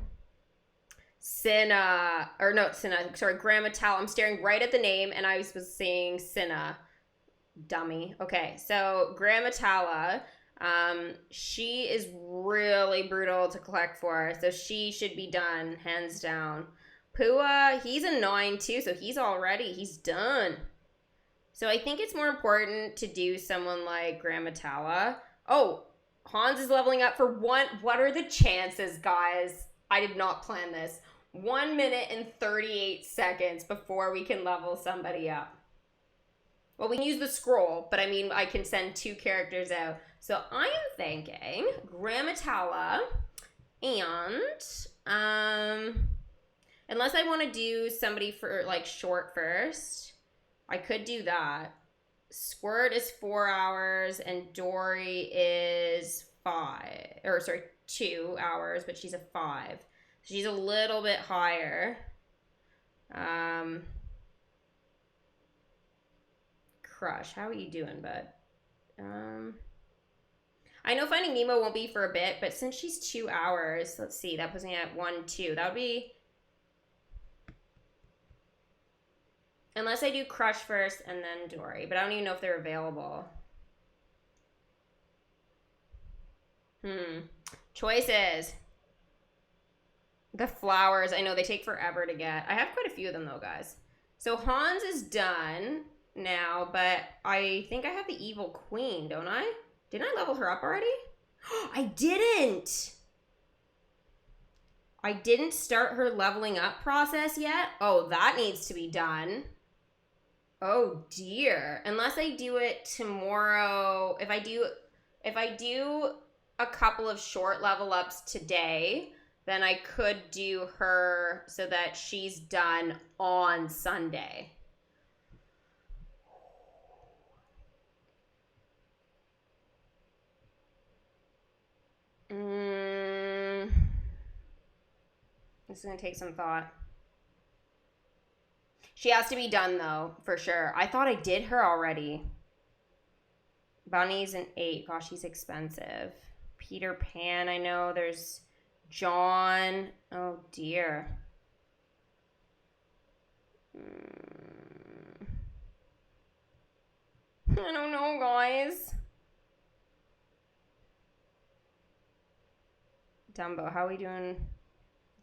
Cinna. Or no, Cinna. Sorry, Grammatala. I'm staring right at the name, and I was saying Cinna. Dummy. Okay, so Grammatala. She is really brutal to collect for, so she should be done, hands down. Pua, he's a 9 too, so he's done. So I think it's more important to do someone like Grammatala. Oh, Hans is leveling up for 1. What are the chances, guys? I did not plan this. 1 minute and 38 seconds before we can level somebody up. Well, we can use the scroll, but I mean, I can send 2 characters out. So I am thinking Grammatala and, unless I want to do somebody for like short first, I could do that. Squirt is 4 hours and Dory is 2 hours, but she's a 5. So she's a little bit higher. Crush, how are you doing, bud? I know Finding Nemo won't be for a bit, but since she's 2 hours, let's see, that puts me at 1, 2. That would be, unless I do Crush first and then Dory, but I don't even know if they're available. Choices. The flowers, I know they take forever to get. I have quite a few of them though, guys. So Hans is done now, but I think I have the Evil Queen, don't I? Didn't I level her up already? I didn't! I didn't start her leveling up process yet. Oh, that needs to be done. Oh dear. Unless I do it tomorrow. If if I do a couple of short level ups today, then I could do her so that she's done on Sunday. This is going to take some thought. She has to be done, though, for sure. I thought I did her already. Bunny's an 8. Gosh, he's expensive. Peter Pan, I know. There's John. Oh, dear. I don't know, guys. Dumbo, how are we doing?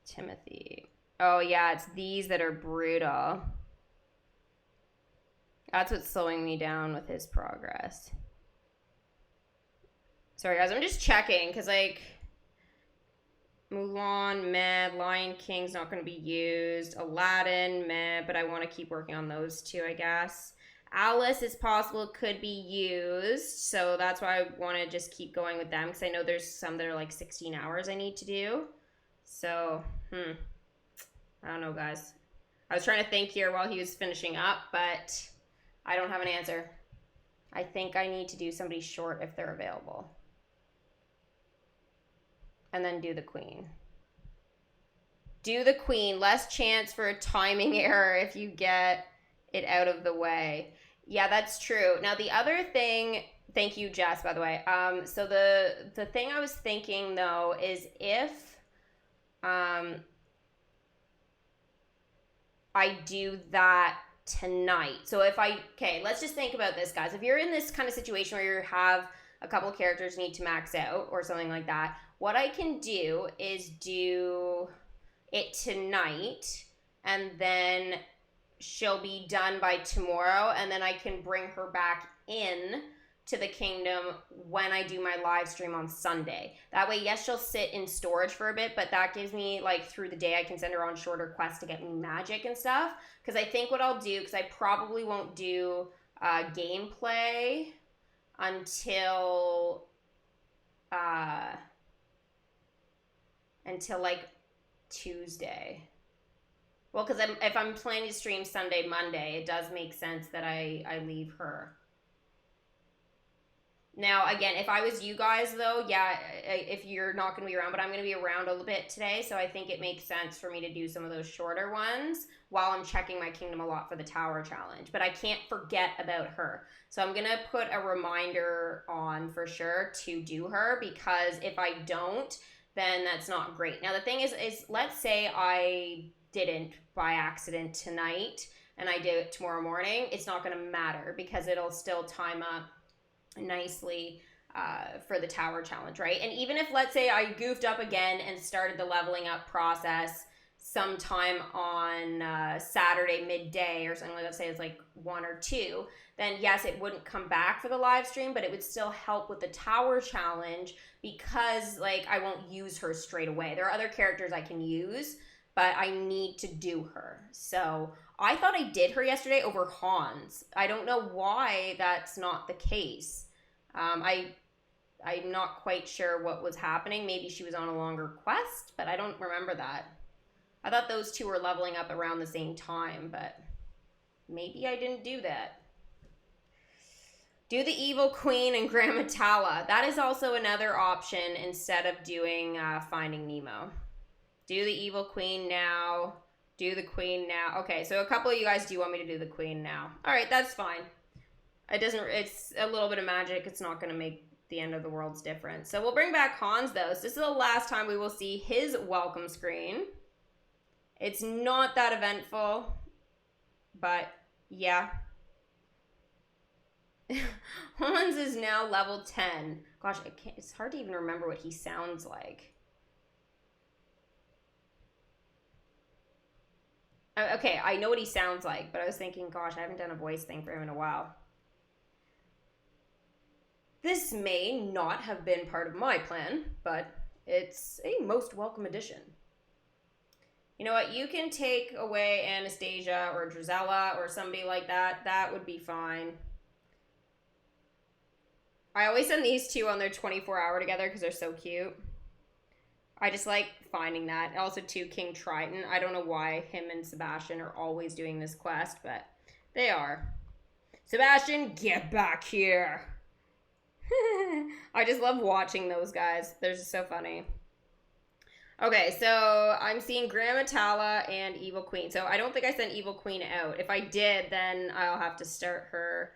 Timothy. Oh, yeah, it's these that are brutal. That's what's slowing me down with his progress. Sorry, guys, I'm just checking, because, like, Mulan, meh. Lion King's not going to be used. Aladdin, meh. But I want to keep working on those two, I guess. Alice is possible, could be used. So that's why I want to just keep going with them, because I know there's some that are like 16 hours I need to do. So, I don't know, guys. I was trying to think here while he was finishing up, but I don't have an answer. I think I need to do somebody short if they're available. And then do the queen. Do the queen. Less chance for a timing error if you get it out of the way. Yeah, that's true. Now, the other thing... Thank you, Jess, by the way. So the thing I was thinking, though, is if I do that tonight. So if okay, let's just think about this, guys. If you're in this kind of situation where you have a couple of characters need to max out or something like that, what I can do is do it tonight, and then she'll be done by tomorrow, and then I can bring her back in to the kingdom when I do my live stream on Sunday. That way, yes, she'll sit in storage for a bit, but that gives me, like, through the day, I can send her on shorter quests to get me magic and stuff. Because I think what I'll do, because I probably won't do gameplay until like Tuesday. Well, because if I'm planning to stream Sunday, Monday, it does make sense that I leave her. Now, again, if I was you guys, though, yeah, if you're not going to be around, but I'm going to be around a little bit today, so I think it makes sense for me to do some of those shorter ones while I'm checking my kingdom a lot for the tower challenge. But I can't forget about her. So I'm going to put a reminder on for sure to do her, because if I don't, then that's not great. Now, the thing is let's say I didn't by accident tonight and I do it tomorrow morning, it's not going to matter because it'll still time up nicely for the tower challenge, right? And even if, let's say, I goofed up again and started the leveling up process sometime on Saturday midday or something, like, let's say it's like 1 or 2, then yes, it wouldn't come back for the live stream, but it would still help with the tower challenge because, like, I won't use her straight away. There are other characters I can use, but I need to do her. So I thought I did her yesterday over Hans. I don't know why that's not the case. I'm not quite sure what was happening. Maybe she was on a longer quest, but I don't remember that. I thought those two were leveling up around the same time, but maybe I didn't do that. Do the Evil Queen and Grammatala. That is also another option instead of doing Finding Nemo. Do the Evil Queen now. Do the Queen now. Okay, so a couple of you guys do want me to do the Queen now. All right, that's fine. It's a little bit of magic. It's not going to make the end of the world's difference. So we'll bring back Hans, though. So this is the last time we will see his welcome screen. It's not that eventful, but yeah. Hans is now level 10. Gosh, it's hard to even remember what he sounds like. Okay, I know what he sounds like, but I was thinking, gosh, I haven't done a voice thing for him in a while. This may not have been part of my plan, but it's a most welcome addition. You know what? You can take away Anastasia or Drizella or somebody like that. That would be fine. I always send these two on their 24-hour together because they're so cute. I just like finding that. Also, too, King Triton. I don't know why him and Sebastian are always doing this quest, but they are. Sebastian, get back here. I just love watching those guys. They're just so funny. Okay, so I'm seeing Grammatala and Evil Queen. So I don't think I sent Evil Queen out. If I did, then I'll have to start her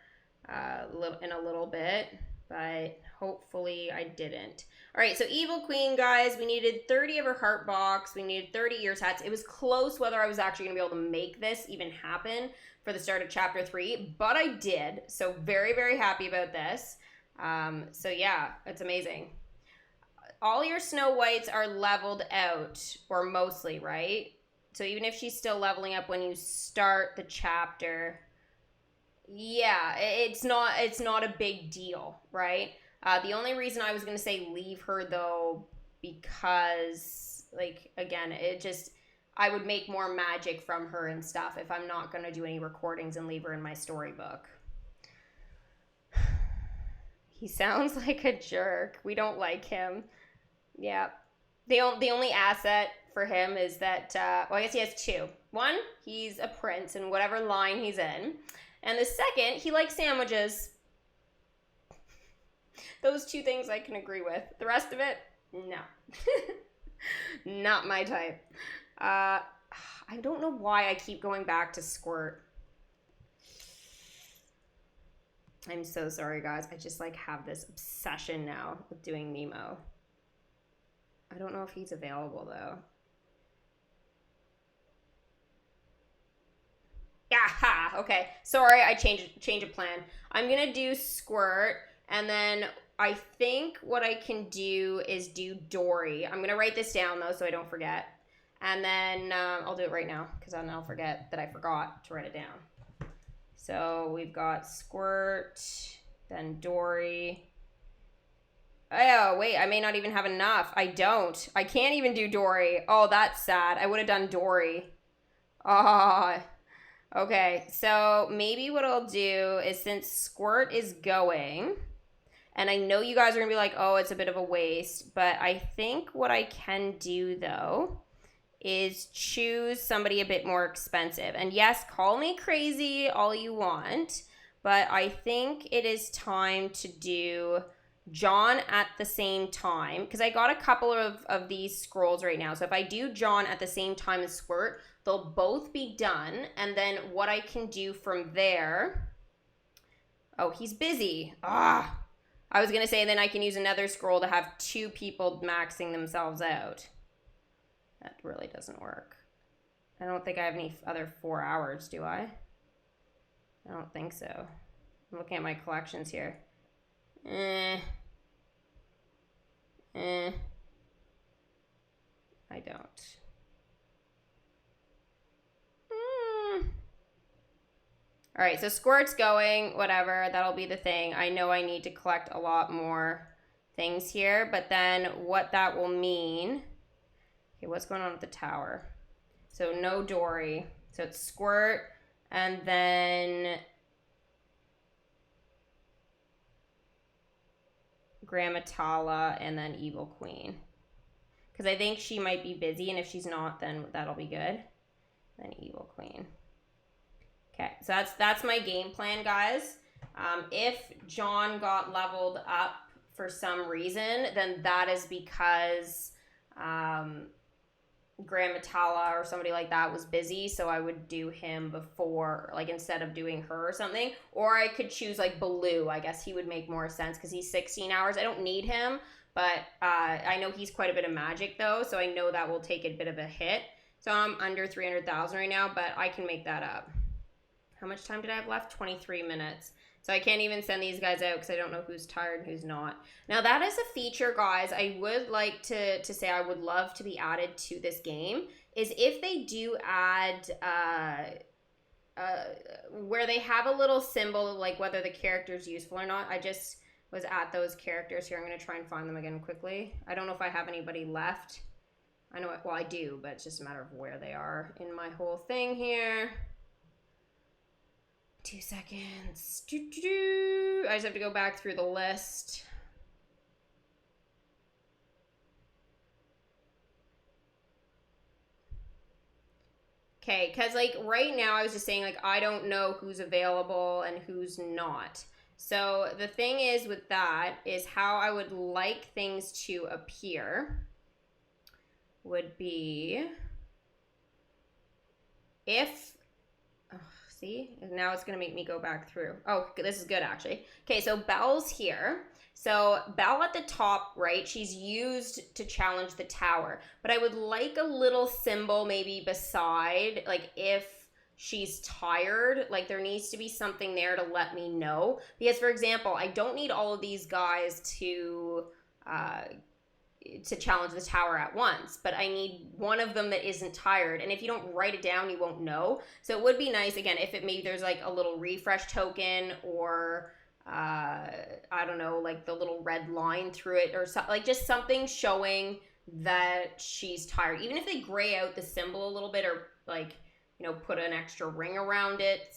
in a little bit. But hopefully I didn't. All right, so Evil Queen, guys, we needed 30 of her heart box. We needed 30 ears hats. It was close whether I was actually going to be able to make this even happen for the start of chapter 3, but I did. So very, very happy about this. So yeah, it's amazing. All your Snow Whites are leveled out, or mostly, right? So even if she's still leveling up when you start the chapter, yeah, it's not a big deal, right? The only reason I was going to say leave her, though, because, like, again, I would make more magic from her and stuff if I'm not going to do any recordings and leave her in my storybook. He sounds like a jerk. We don't like him. Yeah. The only asset for him is that, well, I guess he has two. One, he's a prince in whatever line he's in. And the second, he likes sandwiches. Those two things I can agree with. The rest of it, no. Not my type. I don't know why I keep going back to Squirt. I'm so sorry, guys. I just, like, have this obsession now with doing Nemo. I don't know if he's available, though. Aha! Okay. Sorry, I change of plan. I'm going to do Squirt, and then I think what I can do is do Dory. I'm going to write this down, though, so I don't forget. And then I'll do it right now, because then I'll forget that I forgot to write it down. So we've got Squirt, then Dory. Oh, wait, I may not even have enough. I don't. I can't even do Dory. Oh, that's sad. I would have done Dory. Ah. Okay, so maybe what I'll do is, since Squirt is going, and I know you guys are going to be like, oh, it's a bit of a waste, but I think what I can do, though, is choose somebody a bit more expensive. And yes, call me crazy all you want, but I think it is time to do John at the same time, because I got a couple of these scrolls right now. So if I do John at the same time as Squirt, they'll both be done. And then what I can do from there... Oh, he's busy. I was going to say then I can use another scroll to have two people maxing themselves out. That really doesn't work. I don't think I have any other 4 hours, do I? I don't think so. I'm looking at my collections here. I don't. All right, so Squirt's going, whatever. That'll be the thing. I know I need to collect a lot more things here, but then what that will mean... Okay, what's going on with the tower? So no Dory. So it's Squirt, and then Grammatala, and then Evil Queen. Because I think she might be busy, and if she's not, then that'll be good. Then Evil Queen. Okay, so that's my game plan, guys. If John got leveled up for some reason, then that is because Grammatala or somebody like that was busy, so I would do him before, like, instead of doing her or something. Or I could choose, like, Baloo. I guess he would make more sense because he's 16 hours. I don't need him, but I know he's quite a bit of magic, though, so I know that will take a bit of a hit. So I'm under 300,000 right now, but I can make that up. How much time did I have left? 23 minutes. So I can't even send these guys out because I don't know who's tired and who's not. Now that is a feature, guys, I would like to say I would love to be added to this game, is if they do add where they have a little symbol, like whether the character is useful or not. I just was at those characters here. I'm going to try and find them again quickly. I don't know if I have anybody left. I know, well, I do, but it's just a matter of where they are in my whole thing here. 2 seconds. I just have to go back through the list. Okay, because like right now I was just saying like I don't know who's available and who's not. So the thing is with that is how I would like things to appear would be if, oh, see, now it's gonna make me go back through. Oh, this is good actually. Okay, so Belle's here. So Belle at the top, right, she's used to challenge the tower. But I would like a little symbol maybe beside, like if she's tired, like there needs to be something there to let me know. Because for example, I don't need all of these guys to challenge the tower at once, but I need one of them that isn't tired. And if you don't write it down, you won't know. So it would be nice again if it maybe there's like a little refresh token or I don't know, like the little red line through it or like just something showing that she's tired. Even if they gray out the symbol a little bit or like, you know, put an extra ring around it.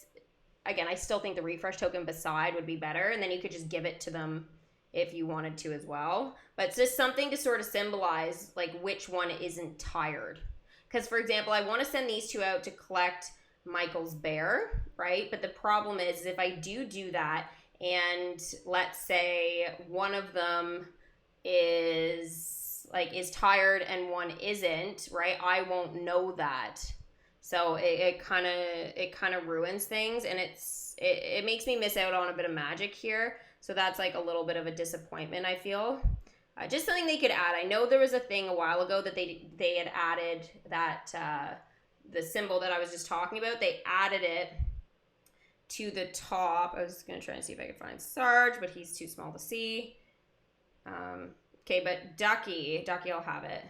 Again, I still think the refresh token beside would be better, and then you could just give it to them if you wanted to as well. But it's just something to sort of symbolize like which one isn't tired. Because for example, I want to send these two out to collect Michael's bear, right? But the problem is if I do that and let's say one of them is tired and one isn't, right? I won't know that. So it kind of ruins things, and it makes me miss out on a bit of magic here. So that's like a little bit of a disappointment, I feel. Just something they could add. I know there was a thing a while ago that they had added that the symbol that I was just talking about. They added it to the top. I was going to try and see if I could find Sarge, but he's too small to see. Okay, but Ducky, I'll have it.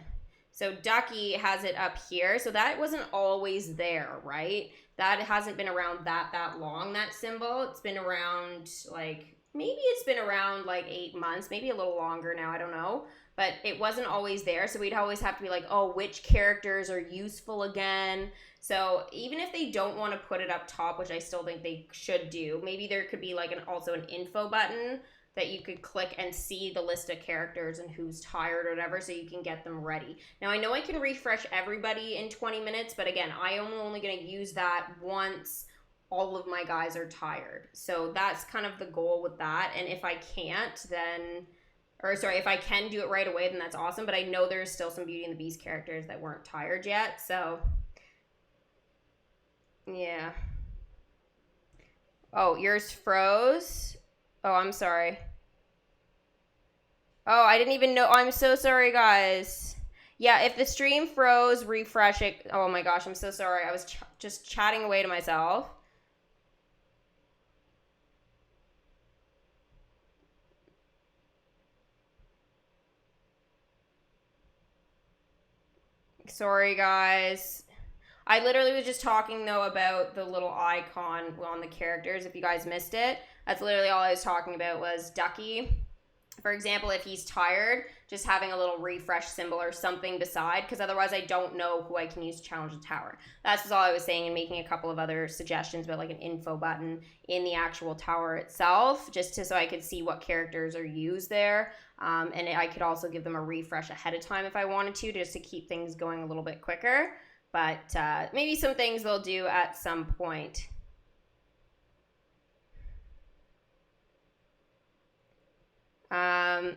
So Ducky has it up here. So that wasn't always there, right? That hasn't been around that long, that symbol. It's been around like, maybe it's been around like 8 months, maybe a little longer now, I don't know. But it wasn't always there. So we'd always have to be like, oh, which characters are useful again? So even if they don't want to put it up top, which I still think they should do, maybe there could be like also an info button that you could click and see the list of characters and who's tired or whatever, so you can get them ready. Now, I know I can refresh everybody in 20 minutes, but again, I am only going to use that once all of my guys are tired. So that's kind of the goal with that. And if I can't, then, or sorry, if I can do it right away, then that's awesome. But I know there's still some Beauty and the Beast characters that weren't tired yet. So, yeah. Oh, yours froze? Oh, I'm sorry. Oh, I didn't even know. Oh, I'm so sorry, guys. Yeah, if the stream froze, refresh it. Oh my gosh, I'm so sorry. I was just chatting away to myself. Sorry, guys. I literally was just talking, though, about the little icon on the characters. If you guys missed it, that's literally all I was talking about was Ducky. For example, if he's tired, just having a little refresh symbol or something beside, because otherwise I don't know who I can use to challenge the tower. That's just all I was saying, and making a couple of other suggestions about like an info button in the actual tower itself, just so I could see what characters are used there. And I could also give them a refresh ahead of time if I wanted to, just to keep things going a little bit quicker. But maybe some things they'll do at some point. And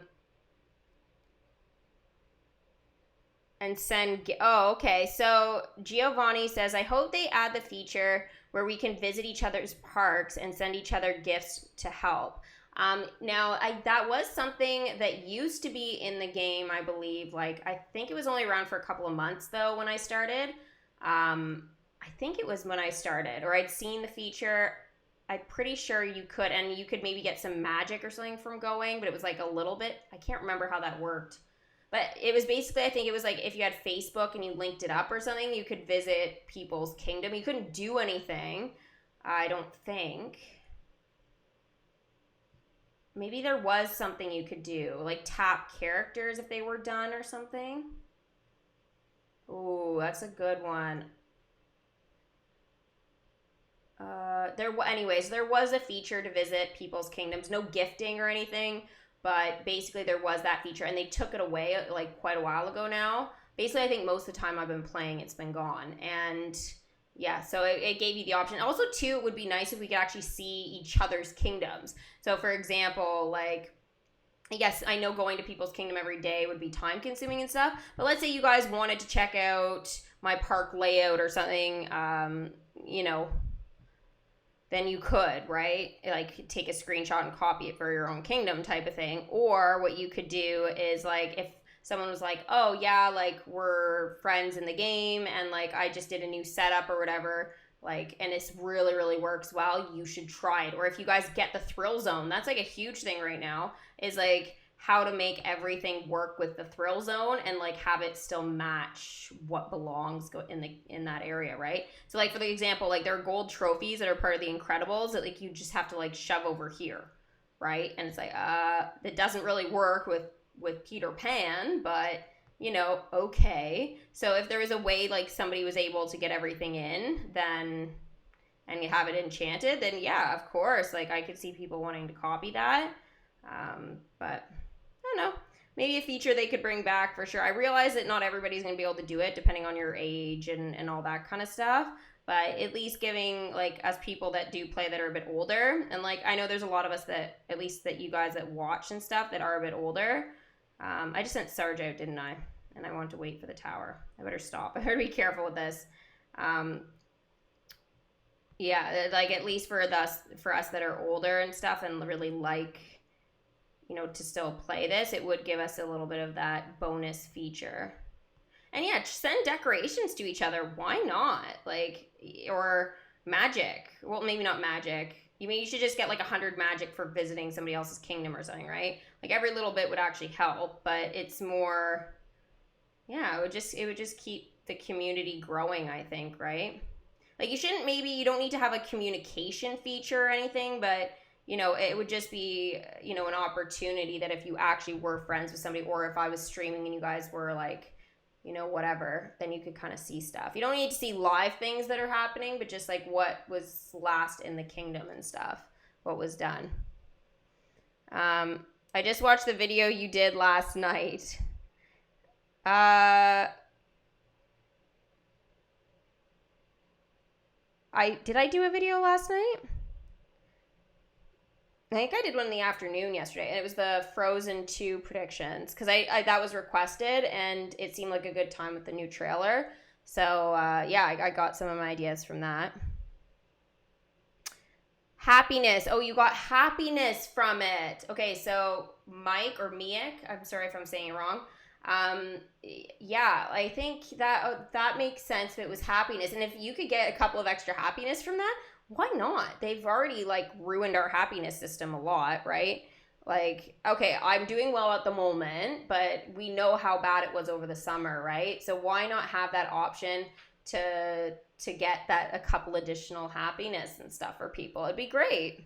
send, oh, okay. So Giovanni says, I hope they add the feature where we can visit each other's parks and send each other gifts to help. Now, that was something that used to be in the game, I believe. Like, I think it was only around for a couple of months, though, when I started. I think it was when I started, or I'd seen the feature. I'm pretty sure you could, and you could maybe get some magic or something from going, but it was like a little bit. I can't remember how that worked. But it was basically, I think it was like if you had Facebook and you linked it up or something, you could visit people's kingdom. You couldn't do anything, I don't think. Maybe there was something you could do, like tap characters if they were done or something. Ooh, that's a good one. anyways, there was a feature to visit people's kingdoms. No gifting or anything, but basically there was that feature, and they took it away like quite a while ago now. Basically, I think most of the time I've been playing, it's been gone. And yeah, so it gave you the option. Also, too, it would be nice if we could actually see each other's kingdoms. So, for example, like, I guess I know going to people's kingdom every day would be time consuming and stuff, but let's say you guys wanted to check out my park layout or something, you know, then you could, right? Like take a screenshot and copy it for your own kingdom type of thing. Or what you could do is like if someone was like, oh yeah, like we're friends in the game and like I just did a new setup or whatever, like, and it's really, really works well, you should try it. Or if you guys get the thrill zone, that's like a huge thing right now, is like how to make everything work with the thrill zone and like have it still match what belongs in that area, right? So like for the example, like there are gold trophies that are part of the Incredibles that like you just have to like shove over here, right? And it's like it doesn't really work with Peter Pan, but you know, okay. So if there was a way like somebody was able to get everything in, then and you have it enchanted, then yeah, of course, like I could see people wanting to copy that. But I don't know, maybe a feature they could bring back for sure. I realize that not everybody's going to be able to do it depending on your age and all that kind of stuff, but at least giving like us people that do play that are a bit older, and like I know there's a lot of us that, at least that you guys that watch and stuff, that are a bit older. I just sent Sarge out, didn't I? And I want to wait for the tower. I better stop. I better be careful with this. Yeah, like at least for us that are older and stuff and really like, you know, to still play this, it would give us a little bit of that bonus feature. And yeah, send decorations to each other. Why not? Like, or magic. Well, maybe not magic. You should just get like 100 magic for visiting somebody else's kingdom or something, right? Like every little bit would actually help, but it's more, yeah, it would just keep the community growing, I think, right? Like you don't need to have a communication feature or anything, but you know, it would just be, you know, an opportunity that if you actually were friends with somebody, or if I was streaming and you guys were like, you know, whatever, then you could kind of see stuff. You don't need to see live things that are happening, but just like what was last in the kingdom and stuff, what was done. I just watched the video you did last night. Did I do a video last night? I think I did one in the afternoon yesterday, and it was the Frozen 2 predictions, because I that was requested, and it seemed like a good time with the new trailer. So, yeah, I got some of my ideas from that. Happiness. Oh, you got happiness from it. Okay, so Mike, or Miek, I'm sorry if I'm saying it wrong. Yeah, I think that makes sense if it was happiness. And if you could get a couple of extra happiness from that, why not? They've already like ruined our happiness system a lot, right? Like, okay, I'm doing well at the moment, but we know how bad it was over the summer, right? So why not have that option to get that a couple additional happiness and stuff for people? It'd be great.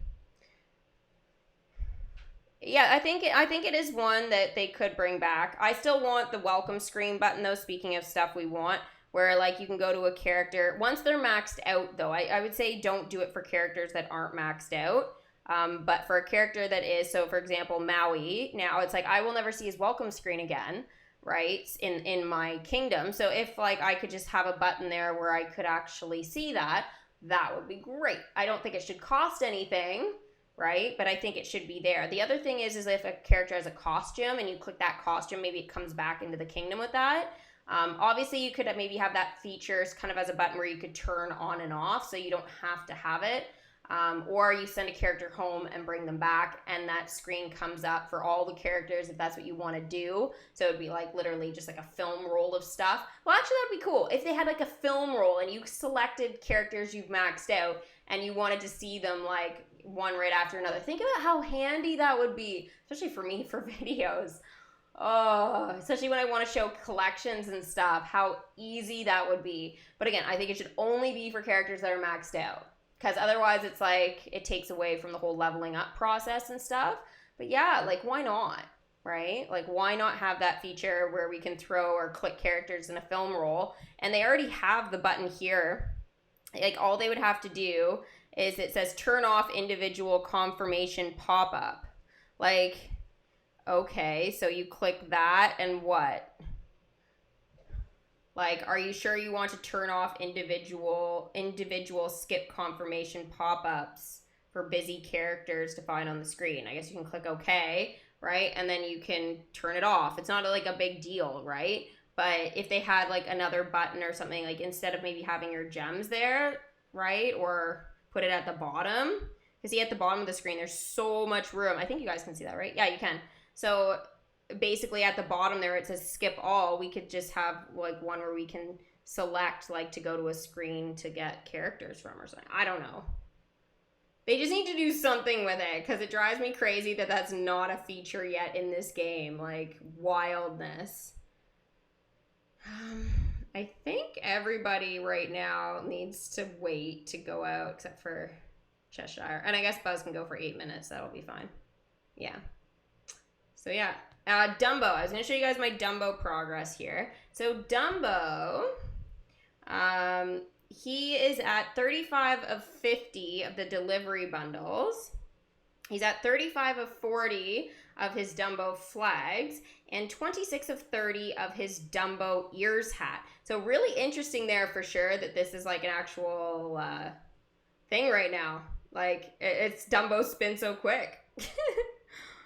Yeah, I think it is one that they could bring back. I still want the welcome screen button though, speaking of stuff we want, where like you can go to a character once they're maxed out though. I would say don't do it for characters that aren't maxed out. But for a character that is, so for example, Maui, now it's like I will never see his welcome screen again, right? In my kingdom. So if like I could just have a button there where I could actually see that, that would be great. I don't think it should cost anything, right? But I think it should be there. The other thing is if a character has a costume and you click that costume, maybe it comes back into the kingdom with that. Obviously, you could maybe have that feature kind of as a button where you could turn on and off, so you don't have to have it. Or you send a character home and bring them back, and that screen comes up for all the characters if that's what you want to do. So it'd be like literally just like a film roll of stuff. Well, actually, that'd be cool if they had like a film roll and you selected characters you've maxed out and you wanted to see them like one right after another. Think about how handy that would be, especially for me for videos. Oh, especially when I want to show collections and stuff, how easy that would be. But again, I think it should only be for characters that are maxed out, because otherwise it's like it takes away from the whole leveling up process and stuff. But yeah, like why not, right? Like why not have that feature where we can throw or click characters in a film roll, and they already have the button here. Like all they would have to do is it says turn off individual confirmation pop-up. Like, okay, so you click that and what? Like, are you sure you want to turn off individual skip confirmation pop-ups for busy characters to find on the screen? I guess you can click OK, right? And then you can turn it off. It's not like a big deal, right? But if they had like another button or something, like instead of maybe having your gems there, right? Or put it at the bottom. Because see, at the bottom of the screen, there's so much room. I think you guys can see that, right? Yeah, you can. So basically at the bottom there, it says skip all. We could just have like one where we can select like to go to a screen to get characters from or something. I don't know. They just need to do something with it because it drives me crazy that that's not a feature yet in this game. Like, wildness. I think everybody right now needs to wait to go out except for Cheshire. And I guess Buzz can go for 8 minutes. That'll be fine. Yeah. So yeah. Dumbo. I was going to show you guys my Dumbo progress here. So Dumbo, he is at 35 of 50 of the delivery bundles. He's at 35 of 40 of his Dumbo flags and 26 of 30 of his Dumbo ears hat. So really interesting there for sure that this is like an actual thing right now. Like, it's Dumbo spin so quick.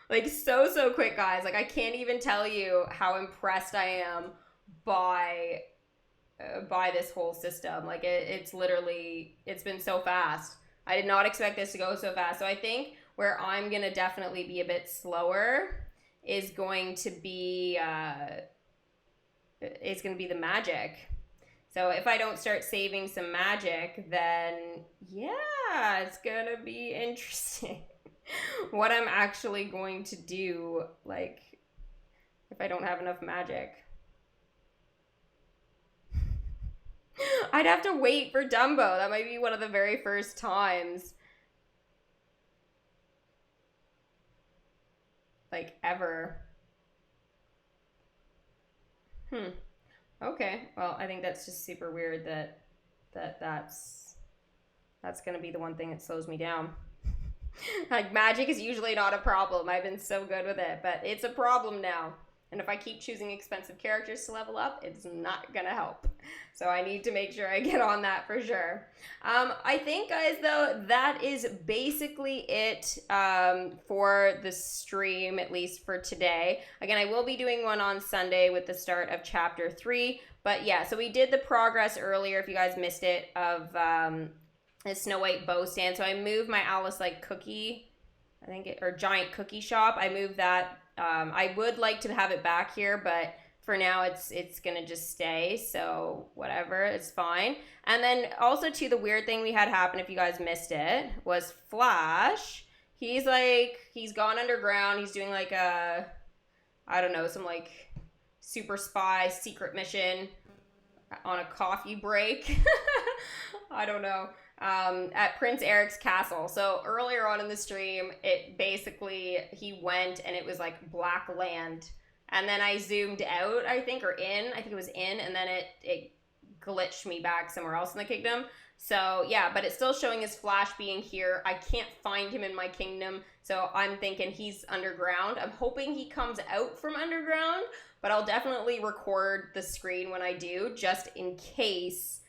Like, so quick, guys. Like, I can't even tell you how impressed I am by this whole system. Like, it's literally, it's been so fast. I did not expect this to go so fast. So I think where I'm going to definitely be a bit slower is going to be the magic. So if I don't start saving some magic, then yeah, it's going to be interesting. What I'm actually going to do, like, if I don't have enough magic. I'd have to wait for Dumbo. That might be one of the very first times. Like, ever. Okay. Well, I think that's just super weird that's going to be the one thing that slows me down. Like, magic is usually not a problem. I've been so good with it, but it's a problem now. And if I keep choosing expensive characters to level up, it's not going to help. So I need to make sure I get on that for sure. I think, guys, though, that is basically it for the stream, at least for today. Again, I will be doing one on Sunday with the start of Chapter 3. But yeah, so we did the progress earlier, if you guys missed it, of the Snow White bow stand. So I moved my Alice like cookie, or giant cookie shop. I moved that. I would like to have it back here, but for now it's gonna just stay, so whatever, it's fine. And then also too, the weird thing we had happen, if you guys missed it, was Flash. He's gone underground. He's doing like I don't know, some like super spy secret mission on a coffee break. I don't know. At Prince Eric's castle. So earlier on in the stream, he went and it was like black land. And then I zoomed out, I think it was in, and then it glitched me back somewhere else in the kingdom. So yeah, but it's still showing his Flash being here. I can't find him in my kingdom, so I'm thinking he's underground. I'm hoping he comes out from underground, but I'll definitely record the screen when I do, just in case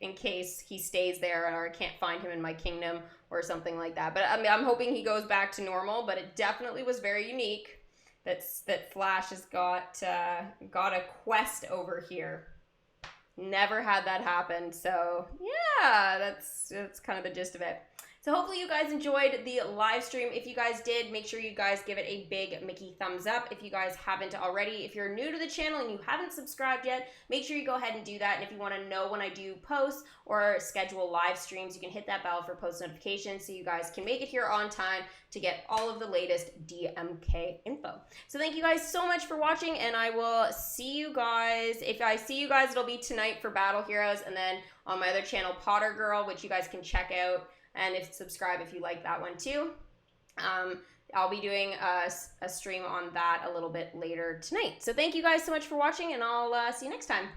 in case he stays there or I can't find him in my kingdom or something like that. But I mean, I'm hoping he goes back to normal, but it definitely was very unique that Flash has got a quest over here. Never had that happen. So yeah, that's kind of the gist of it. So hopefully you guys enjoyed the live stream. If you guys did, make sure you guys give it a big Mickey thumbs up. If you guys haven't already, if you're new to the channel and you haven't subscribed yet, make sure you go ahead and do that. And if you want to know when I do posts or schedule live streams, you can hit that bell for post notifications so you guys can make it here on time to get all of the latest DMK info. So thank you guys so much for watching, and I will see you guys. If I see you guys, it'll be tonight for Battle Heroes, and then on my other channel, Potter Girl, which you guys can check out. And subscribe if you like that one too. I'll be doing a stream on that a little bit later tonight. So thank you guys so much for watching, and I'll see you next time.